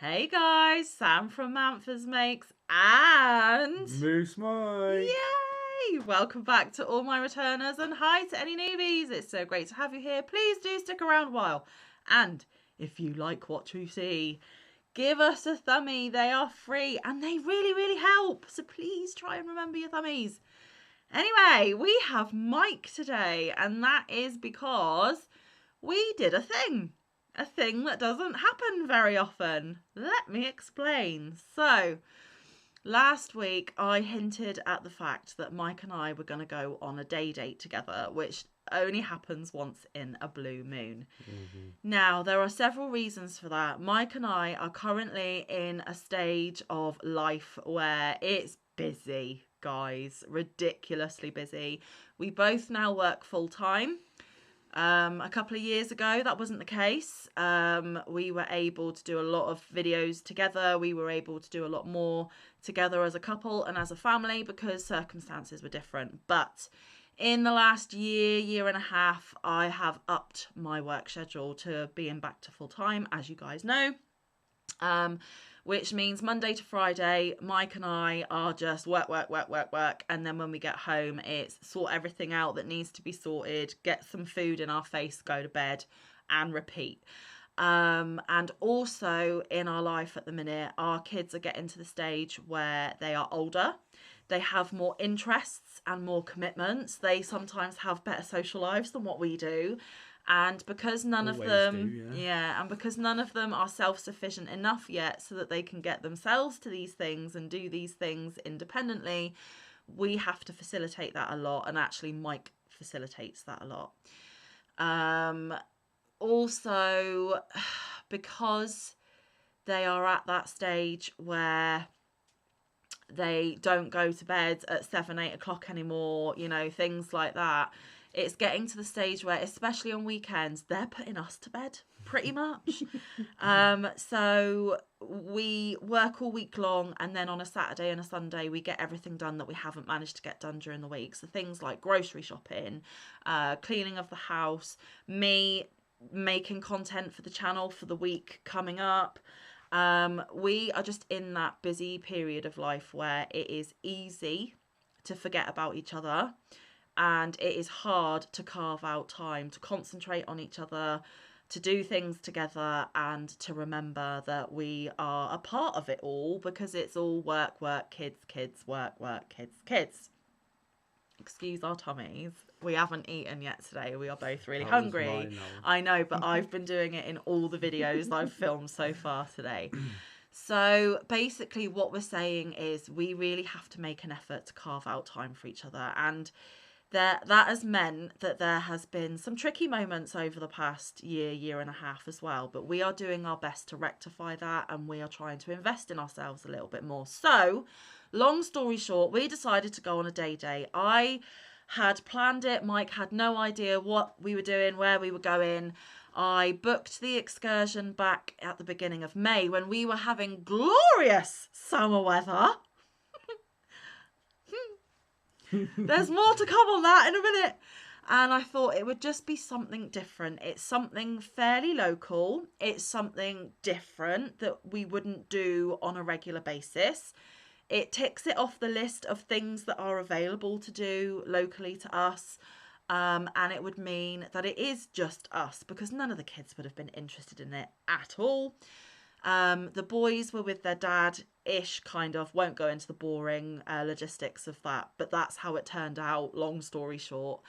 Hey guys, Sam from Manfa's makes and Moose Mike. yay! Welcome back to all my returners and hi to any newbies. It's so great to have you here. Please do stick around a while. And if you like what you see, give us a thumbie. They are free and they really, really help. So please try and remember your thummies. Anyway, we have Mike today, and that is because we did a thing that doesn't happen very often. Let me explain. So, last week I hinted at the fact that Mike and I were going to go on a day date together, which only happens once in a blue moon. Now, there are several reasons for that. Mike and I are currently in a stage of life where it's busy, guys, ridiculously busy. We both now work full time. A couple of years ago, that wasn't the case. We were able to do a lot of videos together. We were able to do a lot more together as a couple and as a family because circumstances were different. But in the last year and a half, I have upped my work schedule to being back to full time, as you guys know. Which means Monday to Friday, Mike and I are just work. And then when we get home, it's sort everything out that needs to be sorted, get some food in our face, go to bed and repeat. And also in our life at the minute, our kids are getting to the stage where they are older. They have more interests and more commitments. They sometimes have better social lives than what we do. And because none of them, and because none of them are self-sufficient enough yet so that they can get themselves to these things and do these things independently, we have to facilitate that a lot. And actually, Mike facilitates that a lot. Also, because they are at that stage where they don't go to bed at 7-8 o'clock anymore, you know, things like that. It's getting to the stage where, especially on weekends, they're putting us to bed pretty much. So we work all week long, and then on a Saturday and a Sunday, we get everything done that we haven't managed to get done during the week. So things like grocery shopping, cleaning of the house, me making content for the channel for the week coming up. We are just in that busy period of life where it is easy to forget about each other. And it is hard to carve out time to concentrate on each other, to do things together, and to remember that we are a part of it all because it's all work, kids, work, kids. Excuse our tummies. We haven't eaten yet today. We are both really hungry. I know, but I've been doing it in all the videos I've filmed so far today. So basically what we're saying is we really have to make an effort to carve out time for each other. And that has meant that there has been some tricky moments over the past year and a half as well. But we are doing our best to rectify that, and we are trying to invest in ourselves a little bit more. So, long story short, we decided to go on a day date. I had planned it. Mike had no idea what we were doing, where we were going. I booked the excursion back at the beginning of May when we were having glorious summer weather. There's more to come on that in a minute. And I thought it would just be something different. It's something fairly local. It's something different that we wouldn't do on a regular basis. It ticks it off the list of things that are available to do locally to us. And it would mean that it is just us because none of the kids would have been interested in it at all. The boys were with their dad-ish, kind of. Won't go into the boring logistics of that, but that's how it turned out, long story short.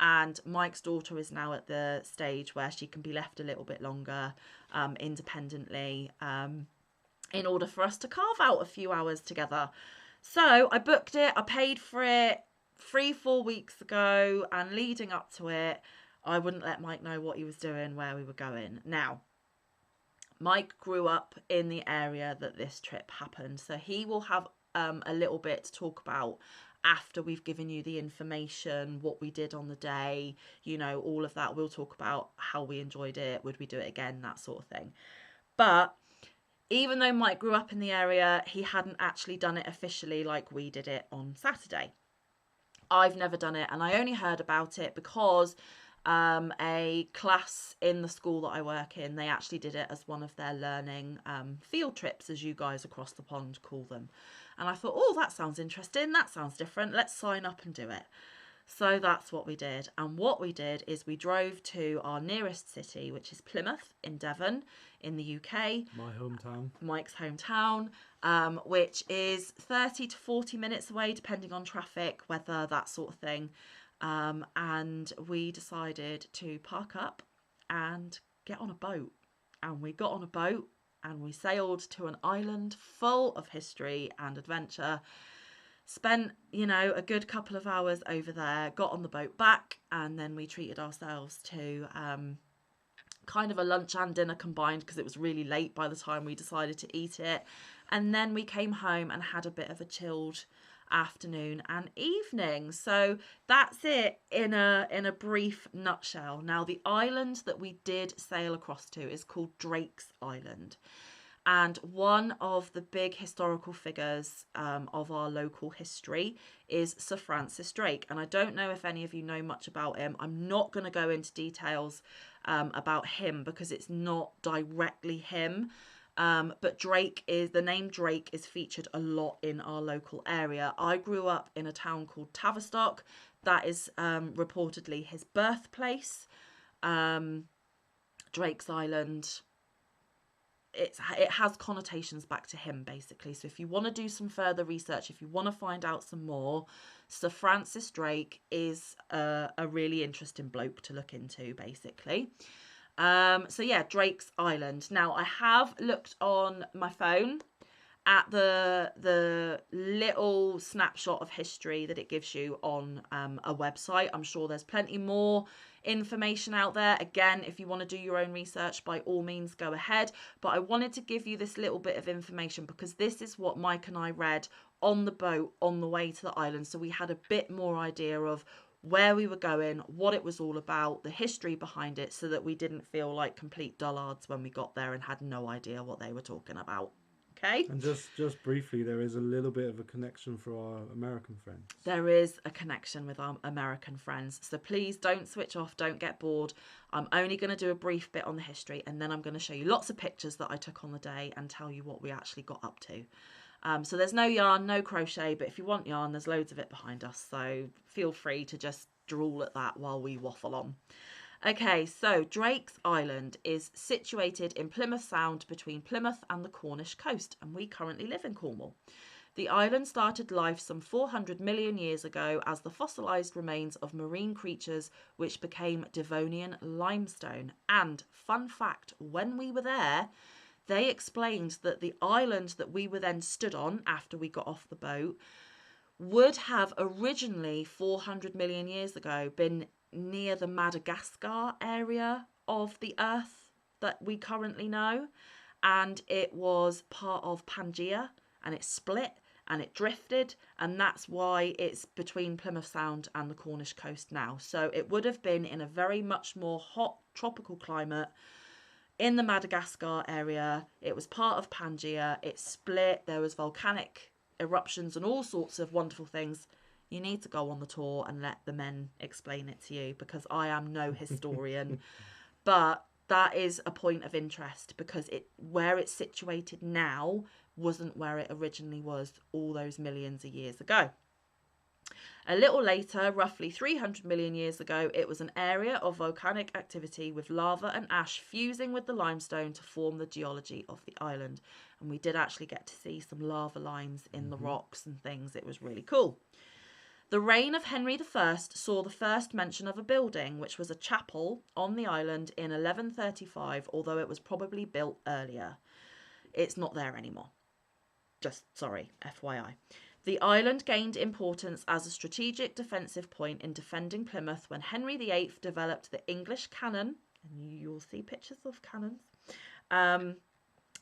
And Mike's daughter is now at the stage where she can be left a little bit longer independently in order for us to carve out a few hours together. So I booked it, I paid for it 3-4 weeks ago, and leading up to it, I wouldn't let Mike know what he was doing, where we were going. Now, Mike grew up in the area that this trip happened, so he will have a little bit to talk about after we've given you the information, what we did on the day, you know, all of that. We'll talk about how we enjoyed it, would we do it again, that sort of thing. But even though Mike grew up in the area, he hadn't actually done it officially like we did it on Saturday. I've never done it, and I only heard about it because a class in the school that I work in, they actually did it as one of their learning field trips, as you guys across the pond call them. And I thought, oh, that sounds interesting. That sounds different. Let's sign up and do it. So that's what we did. And what we did is we drove to our nearest city, which is Plymouth in Devon in the UK. My hometown. Mike's hometown, which is 30 to 40 minutes away, depending on traffic, weather, that sort of thing. And we decided to park up and get on a boat. And we got on a boat and we sailed to an island full of history and adventure. Spent, a good couple of hours over there, got on the boat back, and then we treated ourselves to kind of a lunch and dinner combined because it was really late by the time we decided to eat it. And then we came home and had a bit of a chilled afternoon and evening. So that's it in a brief nutshell. Now, the island that we did sail across to is called Drake's Island. And one of the big historical figures of our local history is Sir Francis Drake. And I don't know if any of you know much about him. I'm not going to go into details about him because it's not directly him. But the name Drake is featured a lot in our local area. I grew up in a town called Tavistock. That is reportedly his birthplace. Drake's Island. It has connotations back to him, basically. So if you want to do some further research, if you want to find out some more, Sir Francis Drake is a really interesting bloke to look into, basically. So yeah, Drake's Island. Now, I have looked on my phone at the little snapshot of history that it gives you on a website. I'm sure there's plenty more information out there. Again, if you want to do your own research, by all means go ahead, but I wanted to give you this little bit of information because this is what Mike and I read on the boat on the way to the island, so we had a bit more idea of where we were going, what it was all about, the history behind it, so that we didn't feel like complete dullards when we got there and had no idea what they were talking about. Okay. And just briefly, there is a little bit of a connection for our American friends. There is a connection with our American friends. So please don't switch off, don't get bored. I'm only going to do a brief bit on the history and then I'm going to show you lots of pictures that I took on the day and tell you what we actually got up to. So there's no yarn, no crochet, but if you want yarn, there's loads of it behind us. So feel free to just drool at that while we waffle on. Okay, so Drake's Island is situated in Plymouth Sound between Plymouth and the Cornish coast, and we currently live in Cornwall. The island started life some 400 million years ago as the fossilised remains of marine creatures which became Devonian limestone. And, fun fact, when we were there, they explained that the island that we were then stood on after we got off the boat would have originally, 400 million years ago, been near the Madagascar area of the Earth that we currently know, and it was part of Pangaea, and it split and it drifted, and that's why it's between Plymouth Sound and the Cornish coast now. So it would have been in a very much more hot tropical climate in the Madagascar area. It was part of Pangaea, it split, there was volcanic eruptions and all sorts of wonderful things. You need to go on the tour and let the men explain it to you, because I am no historian. But that is a point of interest, because where it's situated now wasn't where it originally was all those millions of years ago. A little later, roughly 300 million years ago, it was an area of volcanic activity with lava and ash fusing with the limestone to form the geology of the island. And we did actually get to see some lava lines in the rocks and things. It was really cool. The reign of Henry I saw the first mention of a building, which was a chapel on the island in 1135, although it was probably built earlier. It's not there anymore. Sorry, FYI. The island gained importance as a strategic defensive point in defending Plymouth when Henry VIII developed the English cannon, and you'll see pictures of cannons,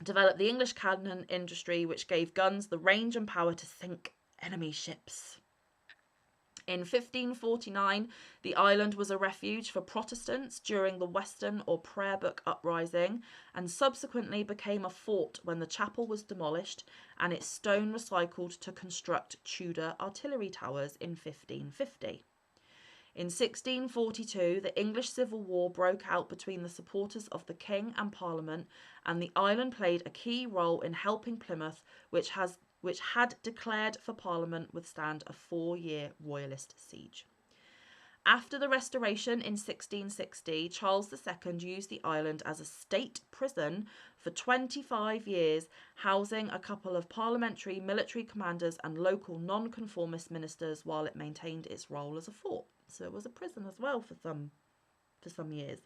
developed the English cannon industry, which gave guns the range and power to sink enemy ships. In 1549, the island was a refuge for Protestants during the Western or Prayer Book uprising, and subsequently became a fort when the chapel was demolished and its stone recycled to construct Tudor artillery towers in 1550. In 1642, the English Civil War broke out between the supporters of the King and Parliament, and the island played a key role in helping Plymouth, which had declared for Parliament, withstand a 4-year royalist siege. After the Restoration in 1660, Charles II used the island as a state prison for 25 years, housing a couple of parliamentary, military commanders and local non-conformist ministers while it maintained its role as a fort. So it was a prison as well for some years.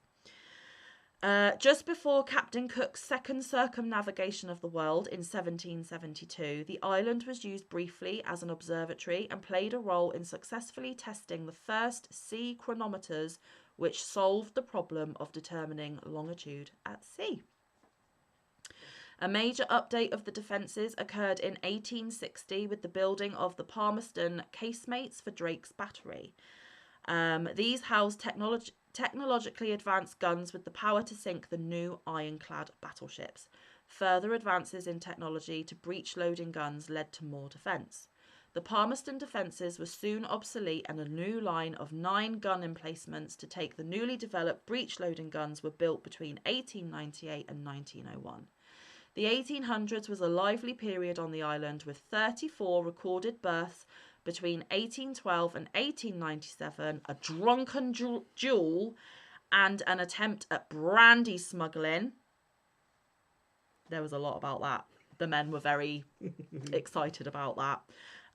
Just before Captain Cook's second circumnavigation of the world in 1772, the island was used briefly as an observatory and played a role in successfully testing the first sea chronometers, which solved the problem of determining longitude at sea. A major update of the defences occurred in 1860 with the building of the Palmerston casemates for Drake's Battery. These housed technologically advanced guns with the power to sink the new ironclad battleships. Further advances in technology to breech-loading guns led to more defence. The Palmerston defences were soon obsolete, and a new line of 9 gun emplacements to take the newly developed breech-loading guns were built between 1898 and 1901. The 1800s was a lively period on the island, with 34 recorded births between 1812 and 1897, a drunken duel, and an attempt at brandy smuggling. There was a lot about that. The men were very excited about that.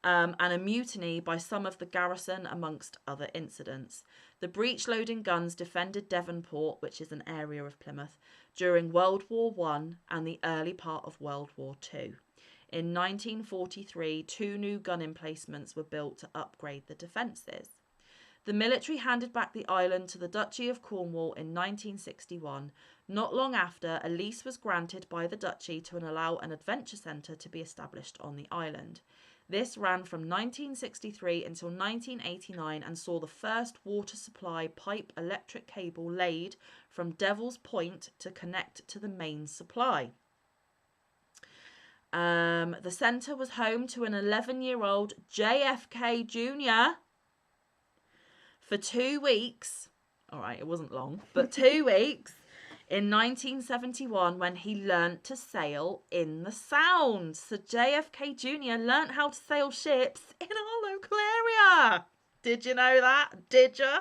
And a mutiny by some of the garrison, amongst other incidents. The breech-loading guns defended Devonport, which is an area of Plymouth, during World War I and the early part of World War II. In 1943, 2 new gun emplacements were built to upgrade the defences. The military handed back the island to the Duchy of Cornwall in 1961. Not long after, a lease was granted by the Duchy to allow an adventure centre to be established on the island. This ran from 1963 until 1989 and saw the first water supply pipe electric cable laid from Devil's Point to connect to the main supply. The centre was home to an 11-year-old JFK Jr. for 2 weeks. All right, it wasn't long, but 2 weeks in 1971 when he learnt to sail in the Sound. So JFK Jr. learnt how to sail ships in our local area. Did you know that? Did you?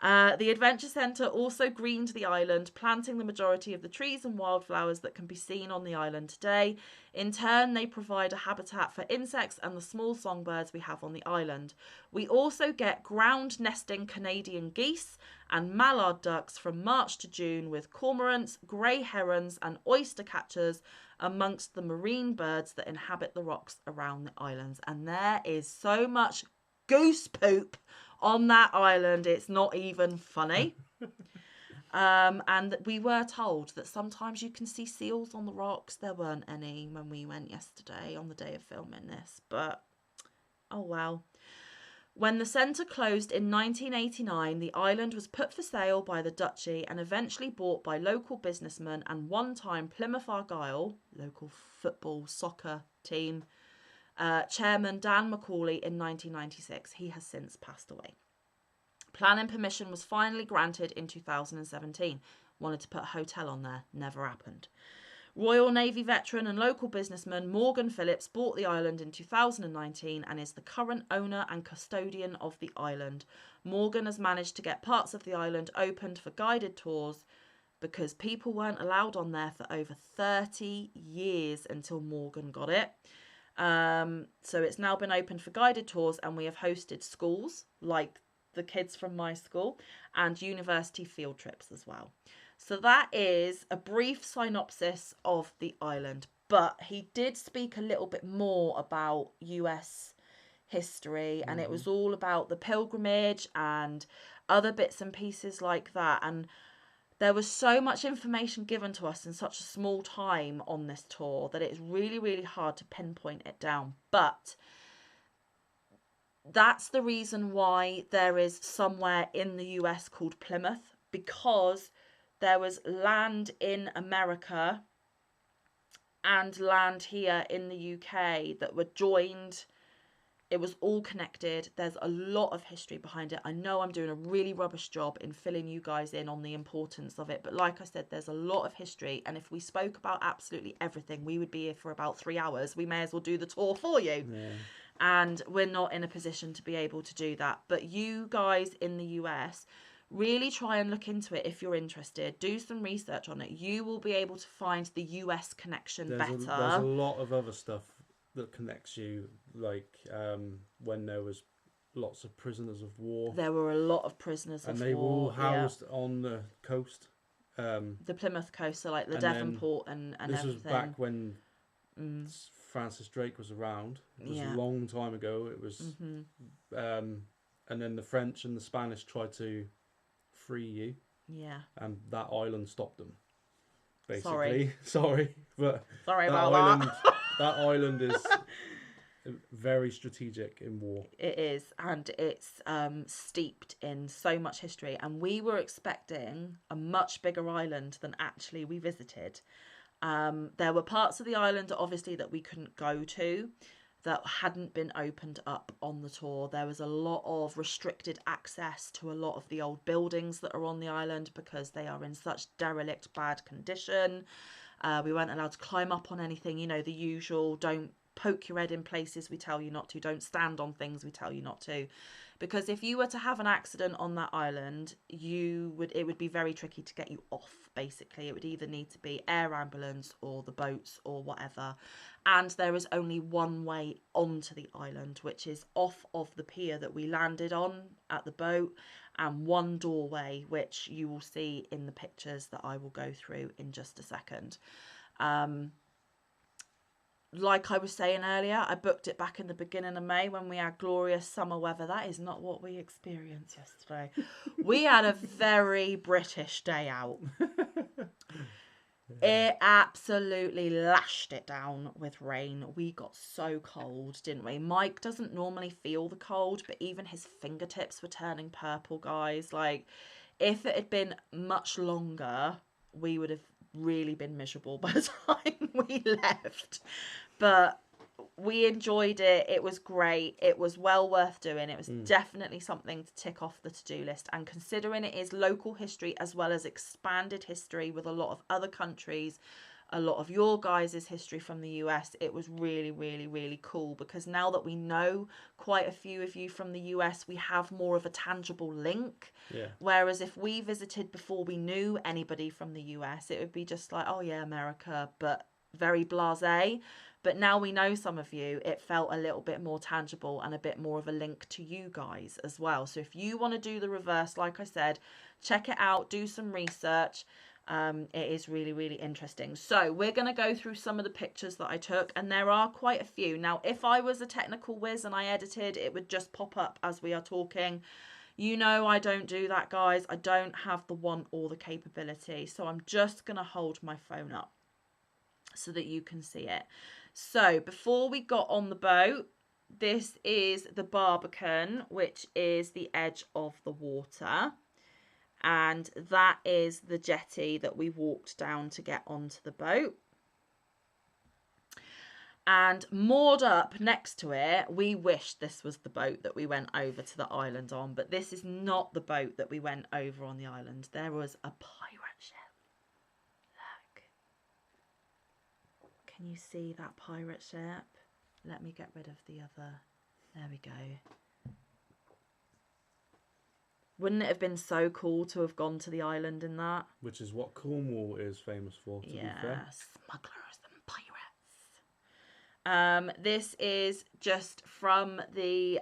The Adventure Centre also greened the island, planting the majority of the trees and wildflowers that can be seen on the island today. In turn, they provide a habitat for insects and the small songbirds we have on the island. We also get ground nesting Canadian geese and mallard ducks from March to June, with cormorants, grey herons and oyster catchers amongst the marine birds that inhabit the rocks around the islands. And there is so much goose poop on that island, it's not even funny. And we were told that sometimes you can see seals on the rocks. There weren't any when we went yesterday on the day of filming this, but oh well. When the centre closed in 1989, the island was put for sale by the Duchy and eventually bought by local businessmen and one-time Plymouth Argyle, local football soccer team, Chairman Dan Macaulay in 1996. He has since passed away. Planning permission was finally granted in 2017. Wanted to put a hotel on there, never happened. Royal Navy veteran and local businessman Morgan Phillips bought the island in 2019 and is the current owner and custodian of the island. Morgan has managed to get parts of the island opened for guided tours because people weren't allowed on there for over 30 years until Morgan got it. So it's now been opened for guided tours, and we have hosted schools like the kids from my school and university field trips as well. So that is a brief synopsis of the island, but he did speak a little bit more about US history, and it was all about the pilgrimage and other bits and pieces like that. And there was so much information given to us in such a small time on this tour that it's really, really hard to pinpoint it down. But that's the reason why there is somewhere in the US called Plymouth, because there was land in America and land here in the UK that were joined it was all connected. There's a lot of history behind it. I know I'm doing a really rubbish job in filling you guys in on the importance of it, but like I said, there's a lot of history, and if we spoke about absolutely everything, we would be here for about 3 hours. We may as well do the tour for you. Yeah. And we're not in a position to be able to do that. But you guys in the US, really try and look into it if you're interested. Do some research on it. You will be able to find the US connection better. There's a lot of other stuff that connects you, like when there was lots of prisoners of war. There were a lot of prisoners of war. And they were all housed on the coast. The Plymouth coast, so like the Devonport and this everything. was back when Francis Drake was around. It was a long time ago. It was, and then the French and the Spanish tried to free you. Yeah. And that island stopped them. Basically. Sorry, but sorry about that. That island is very strategic in war. It is, and it's steeped in so much history. And we were expecting a much bigger island than actually we visited. There were parts of the island, obviously, that we couldn't go to, that hadn't been opened up on the tour. There was a lot of restricted access to a lot of the old buildings that are on the island because they are in such derelict bad condition. We weren't allowed to climb up on anything, you know, the usual, don't poke your head in places we tell you not to, don't stand on things we tell you not to. Because if you were to have an accident on that island, it would be very tricky to get you off, basically. It would either need to be air ambulance or the boats or whatever. And there is only one way onto the island, which is off of the pier that we landed on at the boat, and one doorway, which you will see in the pictures that I will go through in just a second. Like I was saying earlier, I booked it back in the beginning of May when we had glorious summer weather. That is not what we experienced yesterday. We had a very British day out. It absolutely lashed it down with rain. We got so cold, didn't we? Mike doesn't normally feel the cold, but even his fingertips were turning purple, guys. Like, if it had been much longer, we would have really been miserable by the time we left. But we enjoyed it. It was great. It was well worth doing. It was definitely something to tick off the to-do list. And considering it is local history as well as expanded history with a lot of other countries, a lot of your guys' history from the US, it was really, really, really cool. Because now that we know quite a few of you from the US, we have more of a tangible link. Yeah. Whereas if we visited before we knew anybody from the US, it would be just like, oh yeah, America, but very blasé. But now we know some of you, it felt a little bit more tangible and a bit more of a link to you guys as well. So if you want to do the reverse, like I said, check it out, do some research. It is really, really interesting. So we're going to go through some of the pictures that I took, and there are quite a few. Now, if I was a technical whiz and I edited, it would just pop up as we are talking. You know I don't do that, guys. I don't have the want or the capability. So I'm just going to hold my phone up so that you can see it. So before we got on the boat, this is the Barbican, which is the edge of the water. And that is the jetty that we walked down to get onto the boat. And moored up next to it, we wish this was the boat that we went over to the island on. But this is not the boat that we went over on the island. There was a pirate ship. Look. Can you see that pirate ship? Let me get rid of the other. There we go. Wouldn't it have been so cool to have gone to the island in that? Which is what Cornwall is famous for, to be fair. Smugglers and pirates. This is just from the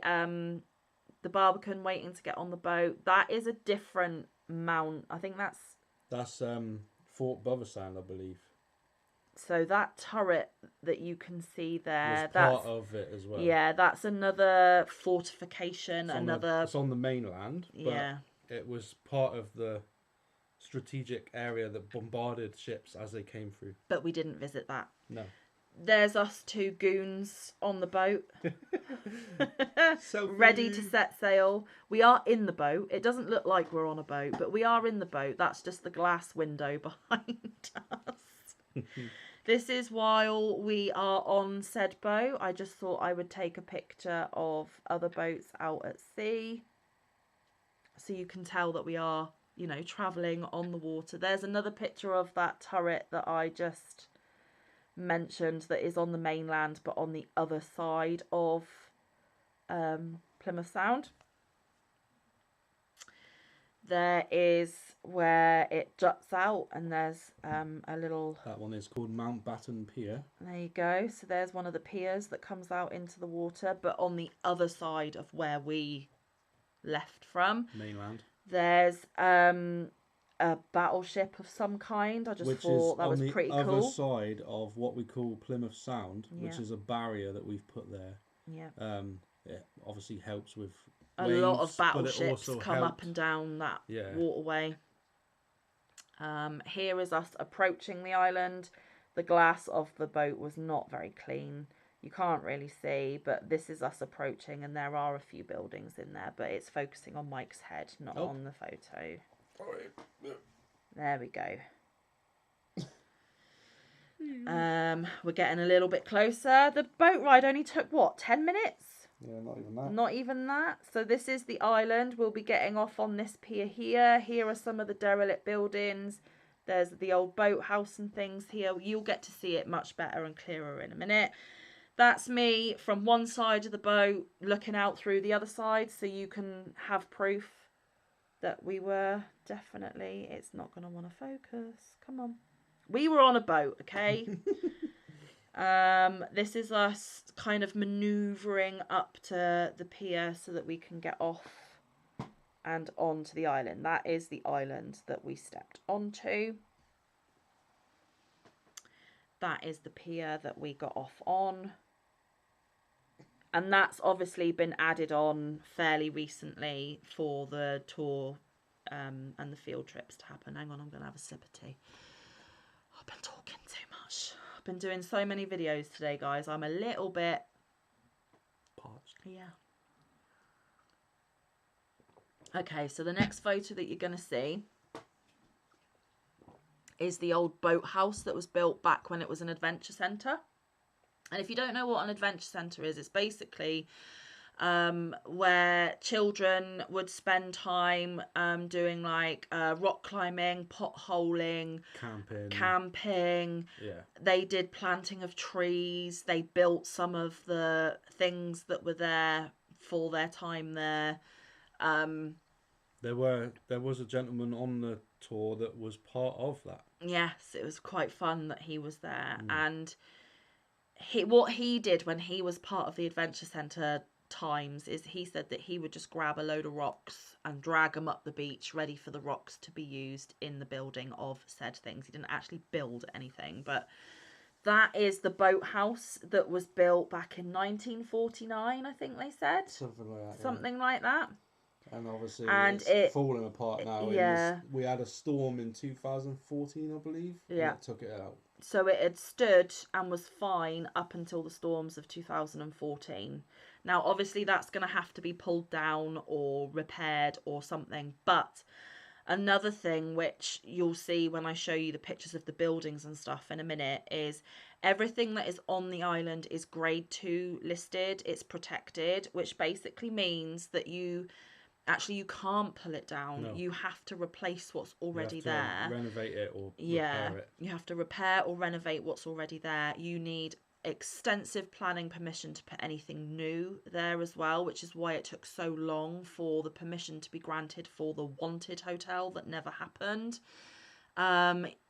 Barbican waiting to get on the boat. That is a different mount. I think that's Fort Bothersand, I believe. So that turret that you can see there, that's part of it as well. Yeah, that's another fortification. It's on the mainland. But yeah, it was part of the strategic area that bombarded ships as they came through. But we didn't visit that. No. There's us two goons on the boat, Selfie. ready to set sail. We are in the boat. It doesn't look like we're on a boat, but we are in the boat. That's just the glass window behind us. This is while we are on said boat. I just thought I would take a picture of other boats out at sea, so you can tell that we are, you know, travelling on the water. There's another picture of that turret that I just mentioned that is on the mainland, but on the other side of Plymouth Sound. There is where it juts out, and there's a little... That one is called Mountbatten Pier. There you go. So there's one of the piers that comes out into the water, but on the other side of where we left from. Mainland. There's a battleship of some kind. I just thought that was pretty cool. Which is on the other side of what we call Plymouth Sound, Yeah. which is a barrier that we've put there. Yeah. It obviously helps with A waves, lot of but it battleships also come up helped- and down that Yeah. waterway. Here is us approaching the island. The glass of the boat was not very clean. You can't really see, but this is us approaching, and there are a few buildings in there, but it's focusing on Mike's head, not on the photo. There we go. We're getting a little bit closer. The boat ride only took, what, 10 minutes? Yeah, not even that. Not even that. So this is the island. We'll be getting off on this pier here. Here are some of the derelict buildings. There's the old boathouse and things here. You'll get to see it much better and clearer in a minute. That's me from one side of the boat looking out through the other side, so you can have proof that we were definitely... It's not going to want to focus. Come on. We were on a boat, okay? This is us kind of manoeuvring up to the pier so that we can get off and onto the island. That is the island that we stepped onto. That is the pier that we got off on. And that's obviously been added on fairly recently for the tour and the field trips to happen. Hang on, I'm going to have a sip of tea. I've been talking too much. I've been doing so many videos today, guys. I'm a little bit... Parched. Yeah. Okay, so the next photo that you're going to see is the old boathouse that was built back when it was an adventure centre. And if you don't know what an adventure centre is, it's basically where children would spend time doing like rock climbing, potholing, camping. Yeah. They did planting of trees. They built some of the things that were there for their time there. There was a gentleman on the tour that was part of that. Yes, it was quite fun that he was there. And what he did when he was part of the adventure centre times is he said that he would just grab a load of rocks and drag them up the beach ready for the rocks to be used in the building of said things. He didn't actually build anything, but that is the boathouse that was built back in 1949, I think they said. Something like that. And obviously it's falling apart now. Yeah. We had a storm in 2014, I believe. Yeah. And it took it out. So it had stood and was fine up until the storms of 2014. Now, obviously, that's going to have to be pulled down or repaired or something. But another thing which you'll see when I show you the pictures of the buildings and stuff in a minute is everything that is on the island is grade 2 listed. It's protected, which basically means that you can't pull it down. No. You have to replace what's already there. Renovate it or repair it. You have to repair or renovate what's already there. You need extensive planning permission to put anything new there as well, which is why it took so long for the permission to be granted for the Wanted Hotel that never happened.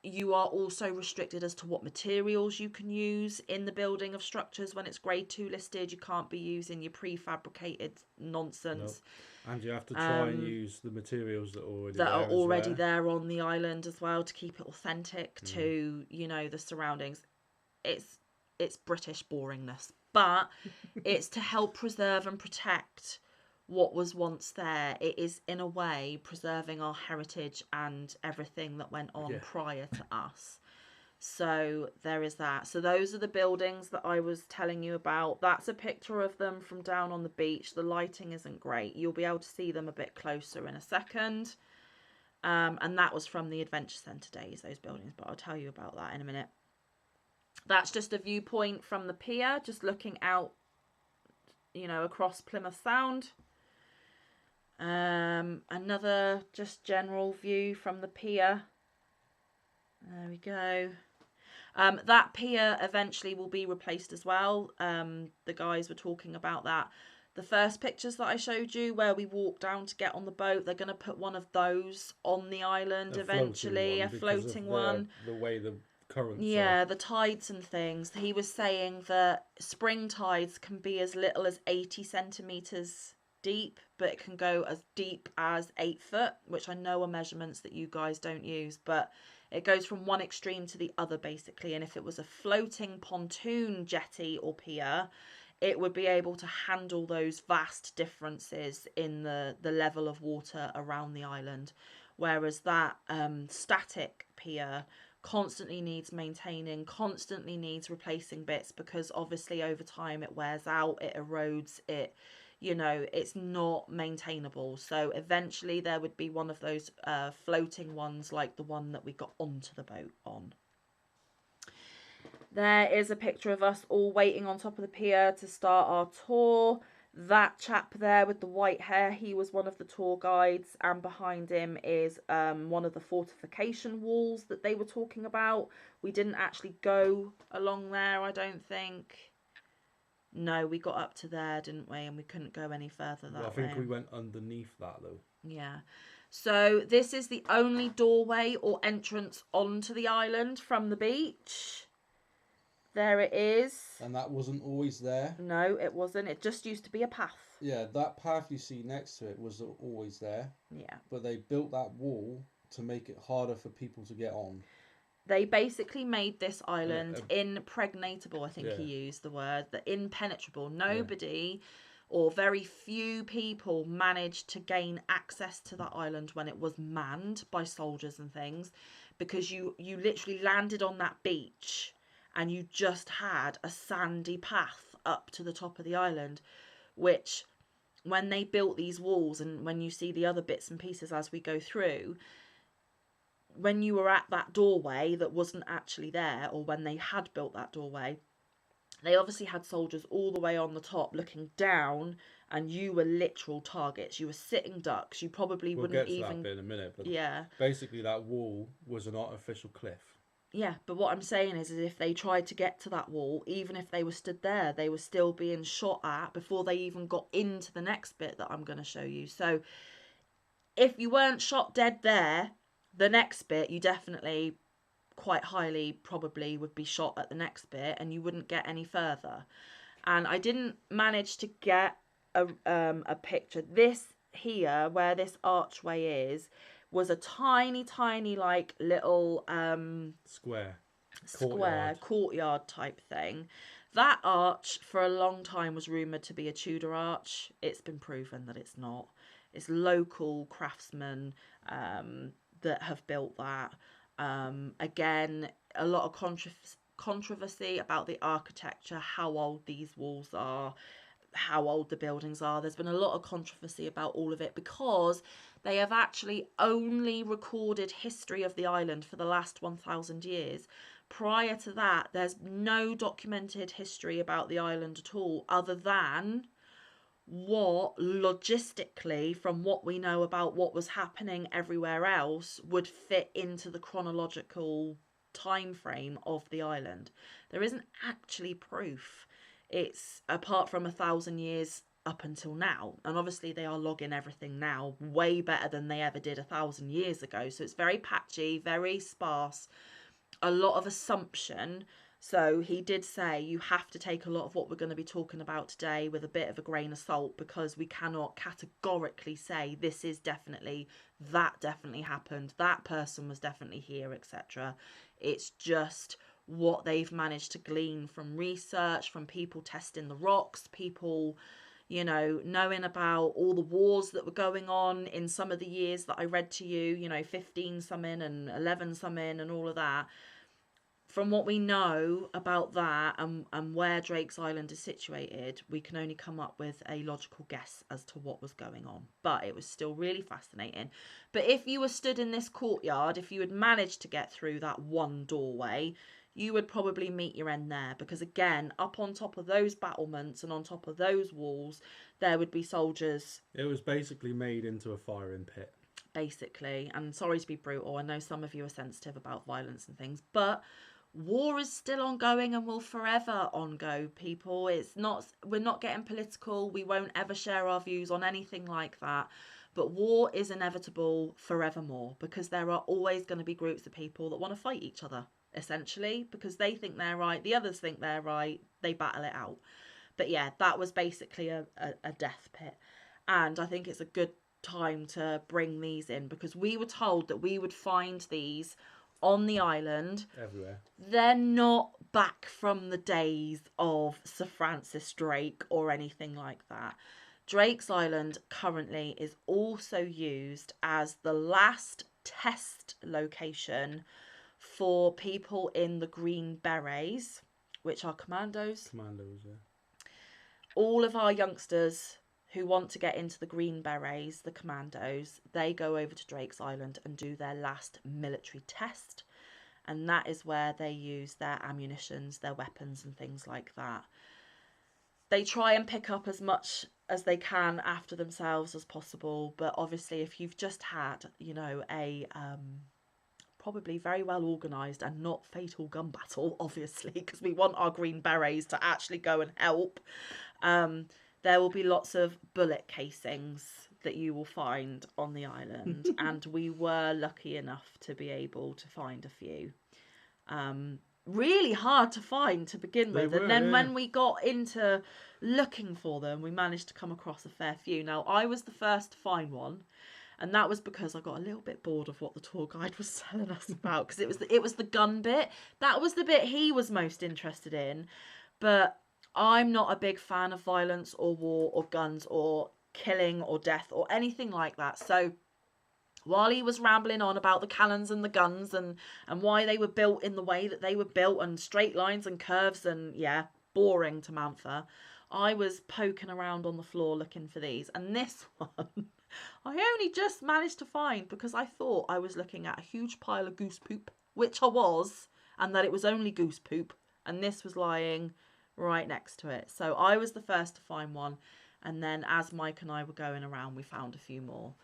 You are also restricted as to what materials you can use in the building of structures when it's grade 2 listed. You can't be using your prefabricated nonsense. Nope. And you have to try and use the materials that are already there on the island as well to keep it authentic to, you know, the surroundings. It's British boringness, but it's to help preserve and protect what was once there. It is, in a way, preserving our heritage and everything that went on prior to us. So there is that. So those are the buildings that I was telling you about. That's a picture of them from down on the beach. The lighting isn't great. You'll be able to see them a bit closer in a second. And that was from the Adventure Centre days, those buildings. But I'll tell you about that in a minute. That's just a viewpoint from the pier, just looking out, across Plymouth Sound. Another just general view from the pier. There we go. That pier eventually will be replaced as well. The guys were talking about that. The first pictures that I showed you where we walked down to get on the boat, they're going to put one of those on the island eventually, a floating one. The way the currents are. The tides and things. He was saying that spring tides can be as little as 80 centimetres deep, but it can go as deep as 8 foot, which I know are measurements that you guys don't use, but it goes from one extreme to the other basically. And if it was a floating pontoon jetty or pier, it would be able to handle those vast differences in the level of water around the island, whereas that static pier constantly needs maintaining, constantly needs replacing bits, because obviously over time it wears out, it erodes, it's not maintainable. So eventually there would be one of those floating ones like the one that we got onto the boat on. There is a picture of us all waiting on top of the pier to start our tour. That chap there with the white hair, he was one of the tour guides, and behind him is one of the fortification walls that they were talking about. We didn't actually go along there, I don't think. No, we got up to there, didn't we? And we couldn't go any further that way. I think we went underneath that, though. Yeah. So this is the only doorway or entrance onto the island from the beach. There it is. And that wasn't always there. No, it wasn't. It just used to be a path. Yeah, that path you see next to it was always there. Yeah. But they built that wall to make it harder for people to get on. They basically made this island impregnatable, I think he used the word, the impenetrable. Nobody or very few people managed to gain access to that island when it was manned by soldiers and things, because you literally landed on that beach and you just had a sandy path up to the top of the island, which when they built these walls, and when you see the other bits and pieces as we go through, when you were at that doorway that wasn't actually there, or when they had built that doorway, they obviously had soldiers all the way on the top looking down, and you were literal targets. You were sitting ducks. You probably wouldn't even... We'll get to that bit in a minute, but yeah. Basically that wall was an artificial cliff. Yeah, but what I'm saying is if they tried to get to that wall, even if they were stood there, they were still being shot at before they even got into the next bit that I'm going to show you. So if you weren't shot dead there, the next bit, you definitely, quite highly probably, would be shot at the next bit, and you wouldn't get any further. And I didn't manage to get a picture. This here, where this archway is, was a tiny, like little square courtyard type thing. That arch for a long time was rumoured to be a Tudor arch. It's been proven that it's not. It's local craftsmen that have built that. Again, a lot of controversy about the architecture, how old these walls are, how old the buildings are. There's been a lot of controversy about all of it, because they have actually only recorded history of the island for the last 1,000 years. Prior to that, there's no documented history about the island at all, other than what logistically, from what we know about what was happening everywhere else, would fit into the chronological time frame of the island. There isn't actually proof. It's apart from 1,000 years up until now, and obviously they are logging everything now way better than they ever did 1,000 years ago, so it's very patchy, very sparse, a lot of assumption. So he did say you have to take a lot of what we're going to be talking about today with a bit of a grain of salt, because we cannot categorically say this is definitely, that definitely happened, that person was definitely here, etc. It's just what they've managed to glean from research, from people testing the rocks, people, knowing about all the wars that were going on in some of the years that I read to you, 15 something and 11 something and all of that. From what we know about that and where Drake's Island is situated, we can only come up with a logical guess as to what was going on. But it was still really fascinating. But if you were stood in this courtyard, if you had managed to get through that one doorway, you would probably meet your end there, because again, up on top of those battlements and on top of those walls, there would be soldiers. It was basically made into a firing pit. Basically, and sorry to be brutal, I know some of you are sensitive about violence and things, but war is still ongoing and will forever ongo, people. We're not getting political, we won't ever share our views on anything like that, but war is inevitable forevermore, because there are always going to be groups of people that want to fight each other, essentially, because they think they're right, the others think they're right, they battle it out. But yeah, that was basically a death pit, and I think it's a good time to bring these in, because we were told that we would find these on the island everywhere. They're not back from the days of Sir Francis Drake or anything like that. Drake's Island currently is also used as the last test location for people in the Green Berets, which are commandos. Commandos, yeah. All of our youngsters who want to get into the Green Berets, the commandos, they go over to Drake's Island and do their last military test. And that is where they use their ammunitions, their weapons and things like that. They try and pick up as much as they can after themselves as possible. But obviously, if you've just had, you know, a probably very well organised and not fatal gun battle, obviously, because we want our Green Berets to actually go and help, there will be lots of bullet casings that you will find on the island. And we were lucky enough to be able to find a few. Really hard to find to begin with, and then when we got into looking for them, we managed to come across a fair few. Now, I was the first to find one, and that was because I got a little bit bored of what the tour guide was telling us about, because it was the gun bit. That was the bit he was most interested in, but I'm not a big fan of violence or war or guns or killing or death or anything like that. So while he was rambling on about the cannons and the guns and why they were built in the way that they were built and straight lines and curves and, yeah, boring to Manfa, I was poking around on the floor looking for these. And this one, I only just managed to find because I thought I was looking at a huge pile of goose poop, which I was, and that it was only goose poop. And this was lying right next to it. So I was the first to find one. And then as Mike and I were going around, we found a few more.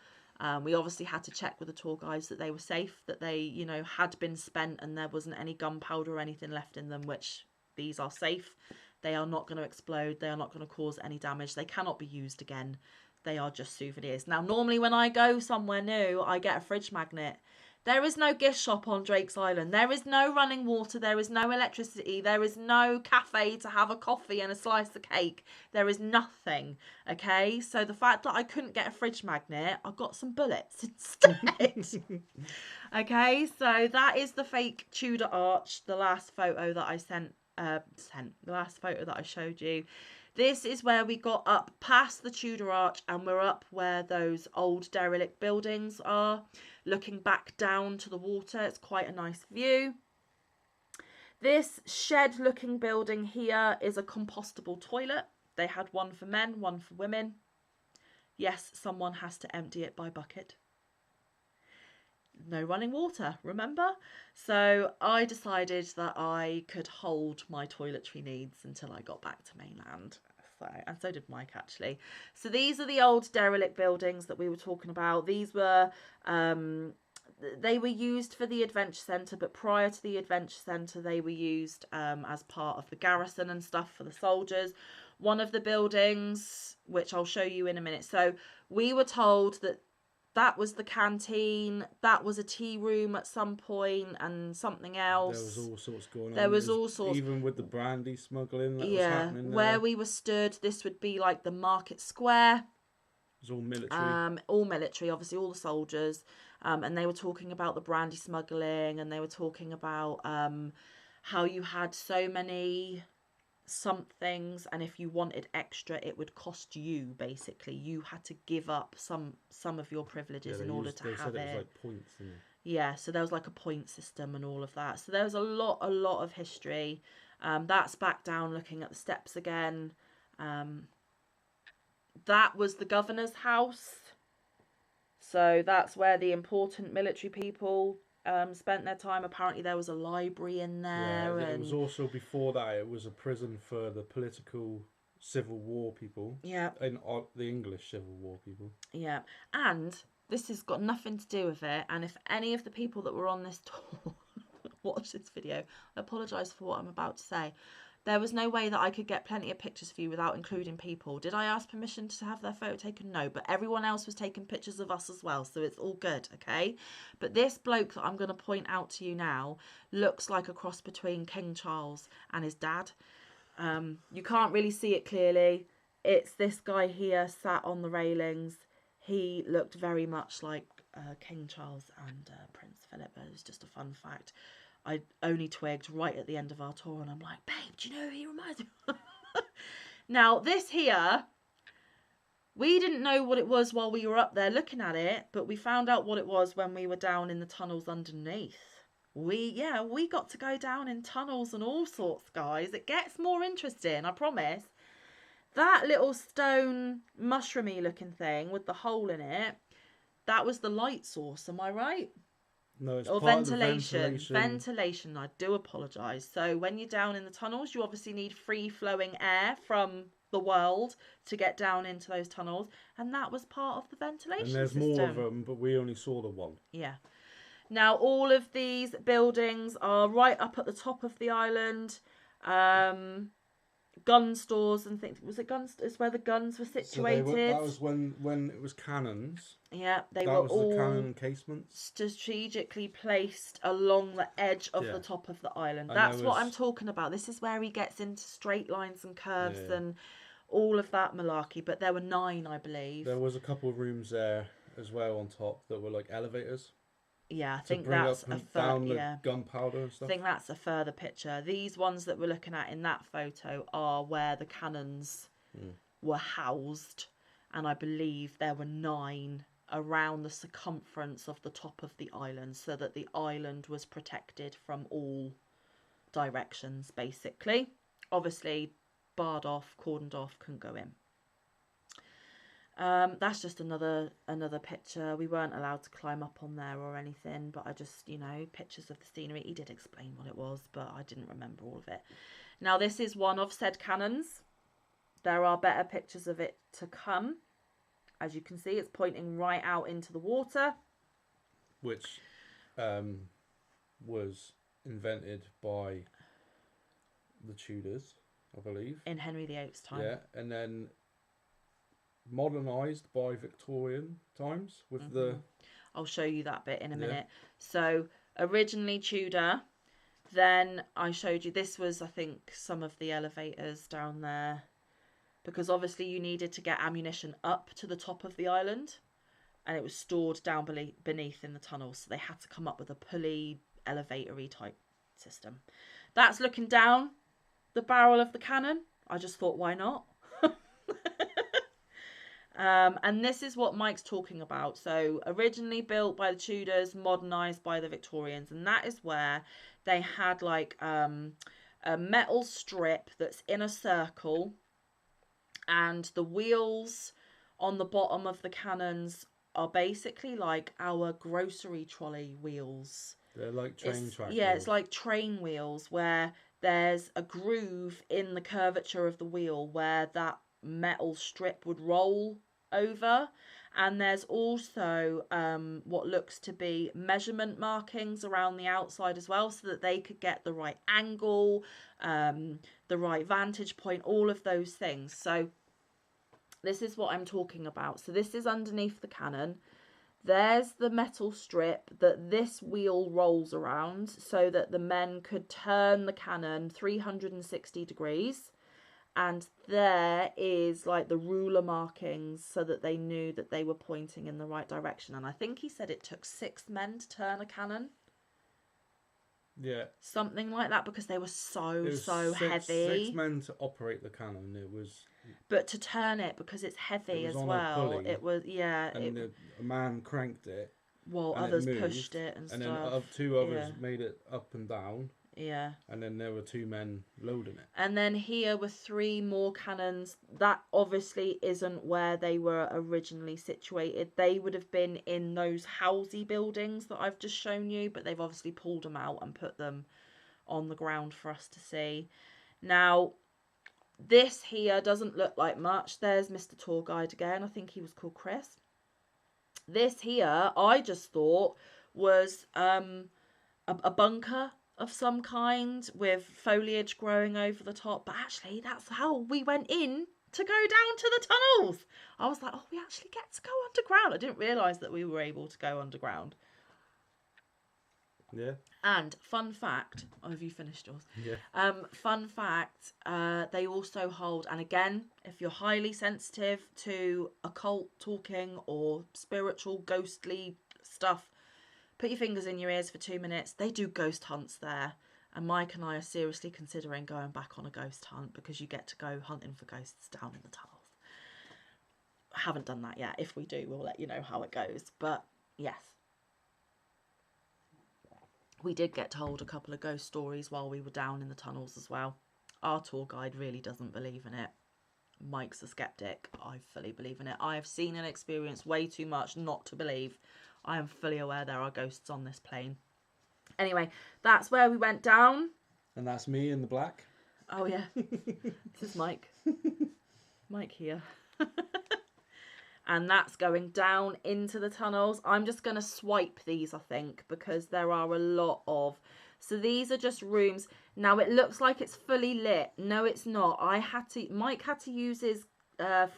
We obviously had to check with the tour guides that they were safe, that they, you know, had been spent and there wasn't any gunpowder or anything left in them, which these are safe. They are not going to explode. They are not going to cause any damage. They cannot be used again. They are just souvenirs. Now, normally when I go somewhere new, I get a fridge magnet. There is no gift shop on Drake's Island. There is no running water. There is no electricity. There is no cafe to have a coffee and a slice of cake. There is nothing, okay? So the fact that I couldn't get a fridge magnet, I got some bullets instead. Okay, so that is the fake Tudor arch, the last photo that I the last photo that I showed you. This is where we got up past the Tudor arch and we're up where those old derelict buildings are, looking back down to the water. It's quite a nice view. This shed looking building here is a compostable toilet. They had one for men, one for women. Yes, someone has to empty it by bucket. No running water, remember? So I decided that I could hold my toiletry needs until I got back to mainland. And so did Mike, actually. So these are the old derelict buildings that we were talking about. These were, they were used for the Adventure Centre, but prior to the Adventure Centre, they were used as part of the garrison and stuff for the soldiers. One of the buildings, which I'll show you in a minute. So we were told that that was the canteen, that was a tea room at some point, and something else. There was all sorts going on. There was all sorts. Even with the brandy smuggling that was happening there. Where we were stood, this would be like the market square. It was all military. All military, obviously, all the soldiers. And they were talking about the brandy smuggling, and they were talking about how you had so many somethings, and if you wanted extra it would cost you. Basically you had to give up some of your privileges in order to have it. It was like points, didn't it? Yeah, so there was like a point system and all of that. So there was a lot of history. That's back down looking at the steps again. That was the governor's house, so that's where the important military people spent their time. Apparently there was a library in there. Yeah, and it was also before that. It was a prison for the political Civil War people. Yeah. And the English Civil War people. Yeah. And this has got nothing to do with it. And if any of the people that were on this tour watch this video, I apologise for what I'm about to say. There was no way that I could get plenty of pictures for you without including people. Did I ask permission to have their photo taken? No, but everyone else was taking pictures of us as well, so it's all good, okay? But this bloke that I'm going to point out to you now looks like a cross between King Charles and his dad. You can't really see it clearly. It's this guy here sat on the railings. He looked very much like King Charles and Prince Philip. It was just a fun fact. I only twigged right at the end of our tour, and I'm like, babe, do you know who he reminds me of? Now, this here, we didn't know what it was while we were up there looking at it, but we found out what it was when we were down in the tunnels underneath. We got to go down in tunnels and all sorts, guys. It gets more interesting, I promise. That little stone mushroomy looking thing with the hole in it, that was the light source, am I right? No, it's or part ventilation. Of the Ventilation, I do apologise. So when you're down in the tunnels, you obviously need free-flowing air from the world to get down into those tunnels. And that was part of the ventilation And there's system. more of them, but we only saw the one. Yeah. Now, all of these buildings are right up at the top of the island. Gun stores and things. Was it guns? It's where the guns were situated. So that was when it was cannons. Yeah, that was all the cannon casements. strategically placed along the edge of the top of the island. That's what I'm talking about. This is where he gets into straight lines and curves and all of that malarkey. But there were 9, I believe. There was a couple of rooms there as well on top that were like elevators. Yeah, I think that's gunpowder and stuff. I think that's a further picture. These ones that we're looking at in that photo are where the cannons were housed, and I believe there were 9 around the circumference of the top of the island, so that the island was protected from all directions, basically. Obviously, barred off, cordoned off, couldn't go in. That's just another picture. We weren't allowed to climb up on there or anything, but I just, pictures of the scenery. He did explain what it was, but I didn't remember all of it. Now, this is one of said cannons. There are better pictures of it to come. As you can see, it's pointing right out into the water. Which was invented by the Tudors, I believe. In Henry VIII's time. Yeah, and then modernised by Victorian times with the... I'll show you that bit in a minute. So, originally Tudor, then I showed you, this was, I think, some of the elevators down there, because obviously you needed to get ammunition up to the top of the island, and it was stored down beneath in the tunnels, so they had to come up with a pulley, elevator-y type system. That's looking down the barrel of the cannon. I just thought, why not? And this is what Mike's talking about. So originally built by the Tudors, modernised by the Victorians. And that is where they had like a metal strip that's in a circle. And the wheels on the bottom of the cannons are basically like our grocery trolley wheels. They're like train track Yeah, wheels. it's like train wheels where there's a groove in the curvature of the wheel where that metal strip would roll over, and there's also what looks to be measurement markings around the outside as well, so that they could get the right angle, the right vantage point, all of those things. So this is what I'm talking about. So this is underneath the cannon. There's the metal strip that this wheel rolls around so that the men could turn the cannon 360 degrees. And there is like the ruler markings so that they knew that they were pointing in the right direction. And I think he said it took 6 men to turn a cannon. Yeah. Something like that, because they were so heavy. 6 men to operate the cannon. It was... But to turn it, because it's heavy as well. It was, yeah. And a man cranked it. Well, others pushed it and stuff. And then 2 others made it up and down. Yeah. And then there were 2 men loading it. And then here were 3 more cannons. That obviously isn't where they were originally situated. They would have been in those housey buildings that I've just shown you, but they've obviously pulled them out and put them on the ground for us to see. Now, this here doesn't look like much. There's Mr. Tour Guide again. I think he was called Chris. This here, I just thought was a bunker of some kind with foliage growing over the top, but actually that's how we went in to go down to the tunnels. I was like, oh, we actually get to go underground. I didn't realise that we were able to go underground. Yeah. And fun fact, oh, have you finished yours? Yeah. Fun fact, they also hold, and again, if you're highly sensitive to occult talking or spiritual, ghostly stuff, put your fingers in your ears for 2 minutes. They do ghost hunts there. And Mike and I are seriously considering going back on a ghost hunt because you get to go hunting for ghosts down in the tunnels. I haven't done that yet. If we do, we'll let you know how it goes. But yes. We did get told a couple of ghost stories while we were down in the tunnels as well. Our tour guide really doesn't believe in it. Mike's a skeptic. I fully believe in it. I have seen and experienced way too much not to believe. I am fully aware there are ghosts on this plane. Anyway, that's where we went down. And that's me in the black. Oh, yeah. This is Mike. Mike here. And that's going down into the tunnels. I'm just going to swipe these, I think, because there are a lot of... So these are just rooms. Now, it looks like it's fully lit. No, it's not. Mike had to use his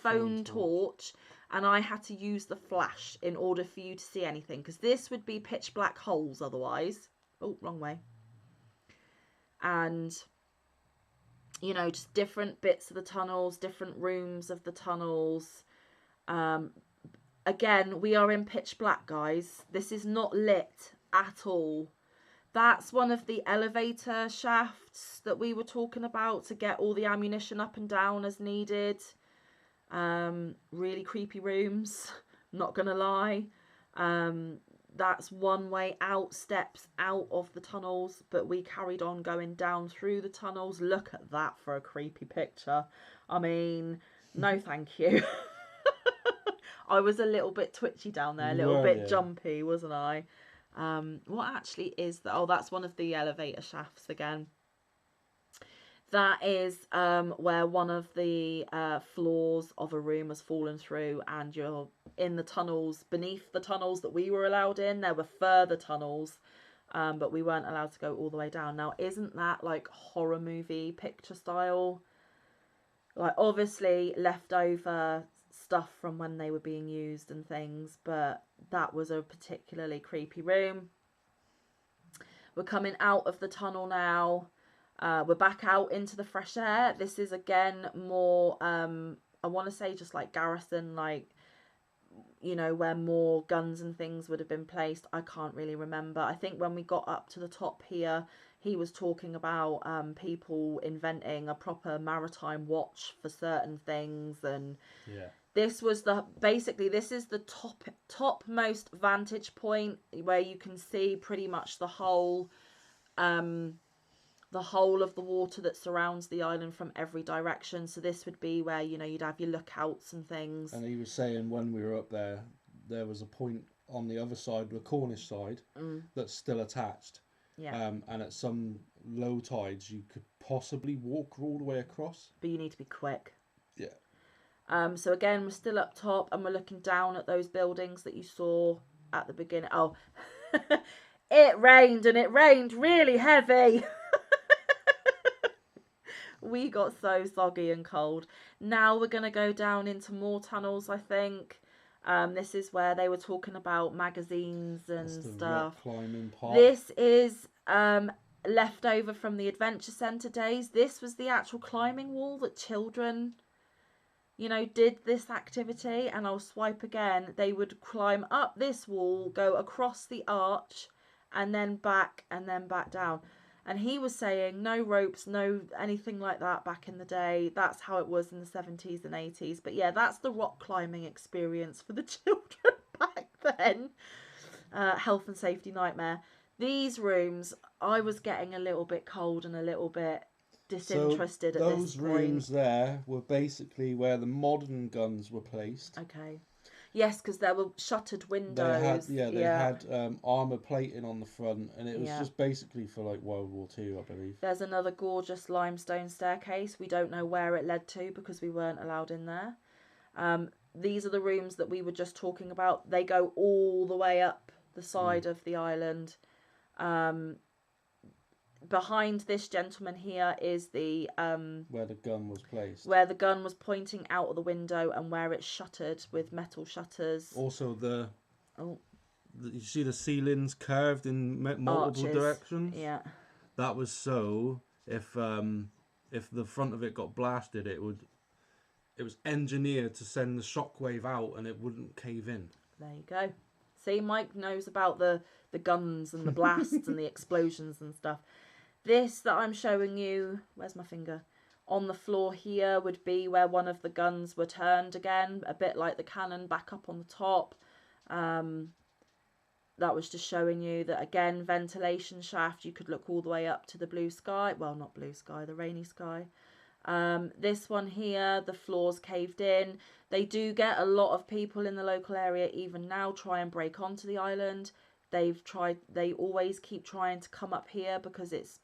phone torch. And I had to use the flash in order for you to see anything. Because this would be pitch black holes otherwise. Oh, wrong way. And, you know, just different bits of the tunnels, different rooms of the tunnels. Again, we are in pitch black, guys. This is not lit at all. That's one of the elevator shafts that we were talking about to get all the ammunition up and down as needed. Really creepy rooms, not gonna lie. That's one way out, steps out of the tunnels, but we carried on going down through the tunnels. Look at that for a creepy picture. I mean, no thank you. I was a little bit twitchy down there, a little bit jumpy, wasn't I? What actually is that? Oh, that's one of the elevator shafts again. That is where one of the floors of a room has fallen through, and you're in the tunnels, beneath the tunnels that we were allowed in. There were further tunnels, but we weren't allowed to go all the way down. Now, isn't that like horror movie picture style? Like, obviously leftover stuff from when they were being used and things, but that was a particularly creepy room. We're coming out of the tunnel now. We're back out into the fresh air. This is again more, I want to say just like garrison, like, you know, where more guns and things would have been placed. I can't really remember. I think when we got up to the top here, he was talking about people inventing a proper maritime watch for certain things. And this was basically this is the topmost vantage point where you can see pretty much the whole of the water that surrounds the island from every direction. So this would be where, you know, you'd have your lookouts and things. And he was saying when we were up there, there was a point on the other side, the Cornish side, that's still attached. Yeah. And at some low tides, you could possibly walk all the way across. But you need to be quick. Yeah. So again, we're still up top and we're looking down at those buildings that you saw at the beginning. Oh, it rained, and it rained really heavy. We got so soggy and cold. Now we're going to go down into more tunnels, I think. This is where they were talking about magazines and stuff. Rock climbing part. This is left over from the Adventure Centre days. This was the actual climbing wall that children, you know, did this activity. And I'll swipe again. They would climb up this wall, go across the arch, and then back down. And he was saying no ropes, no anything like that back in the day. That's how it was in the 70s and 80s. But yeah, that's the rock climbing experience for the children back then. Health and safety nightmare. These rooms, I was getting a little bit cold and a little bit disinterested at this point. Those rooms there were basically where the modern guns were placed. Okay. Yes, because there were shuttered windows. They had armor plating on the front, and it was just basically for like World War II, I believe. There's another gorgeous limestone staircase. We don't know where it led to because we weren't allowed in there. These are the rooms that we were just talking about. They go all the way up the side of the island. Behind this gentleman here is the where the gun was placed, where the gun was pointing out of the window, and where it's shuttered with metal shutters. Also, you see the ceilings curved in multiple directions. Yeah, that was so if the front of it got blasted, it was engineered to send the shockwave out, and it wouldn't cave in. There you go. See, Mike knows about the guns and the blasts and the explosions and stuff. This that I'm showing you, where's my finger? On the floor here would be where one of the guns were turned again, a bit like the cannon back up on the top. That was just showing you that, again, ventilation shaft. You could look all the way up to the blue sky. Well, not blue sky, the rainy sky. This one here, the floor's caved in. They do get a lot of people in the local area even now try and break onto the island. They always keep trying to come up here because it's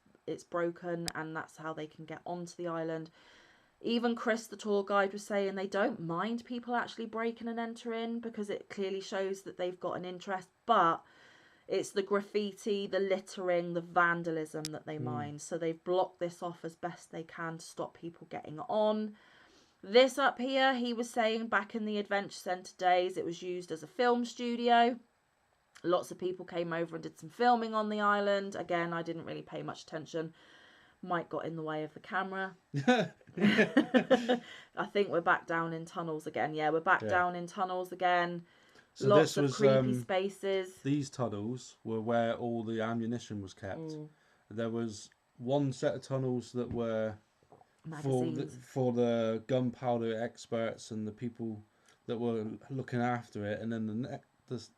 broken, and that's how they can get onto the island. Even Chris, the tour guide, was saying they don't mind people actually breaking and entering because it clearly shows that they've got an interest, but it's the graffiti, the littering, the vandalism that they mind. So they've blocked this off as best they can to stop people getting on. This up here, he was saying back in the Adventure Centre days, it was used as a film studio. Lots of people came over and did some filming on the island. Again, I didn't really pay much attention. Mike got in the way of the camera. I think we're back down in tunnels again. Yeah, we're back down in tunnels again. So lots of creepy spaces. These tunnels were where all the ammunition was kept. There was one set of tunnels that were for the gunpowder experts and the people that were looking after it, and then the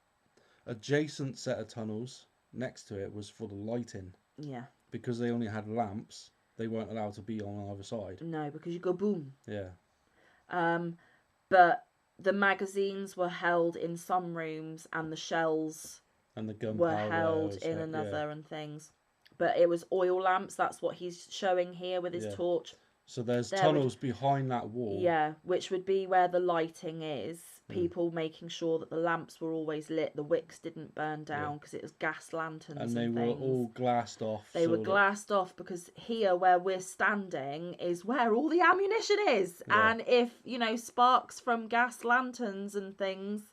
adjacent set of tunnels next to it was for the lighting. Yeah. Because they only had lamps, they weren't allowed to be on either side. No, because you go boom. Yeah. But the magazines were held in some rooms, and the shells and the gunpowder were held in another, and things. But it was oil lamps. That's what he's showing here with his torch. So there's tunnels behind that wall. Yeah, which would be where the lighting is. People making sure that the lamps were always lit, the wicks didn't burn down because it was gas lanterns and they were all glassed off. They were glassed off because here where we're standing is where all the ammunition is. Yeah. And if, sparks from gas lanterns and things,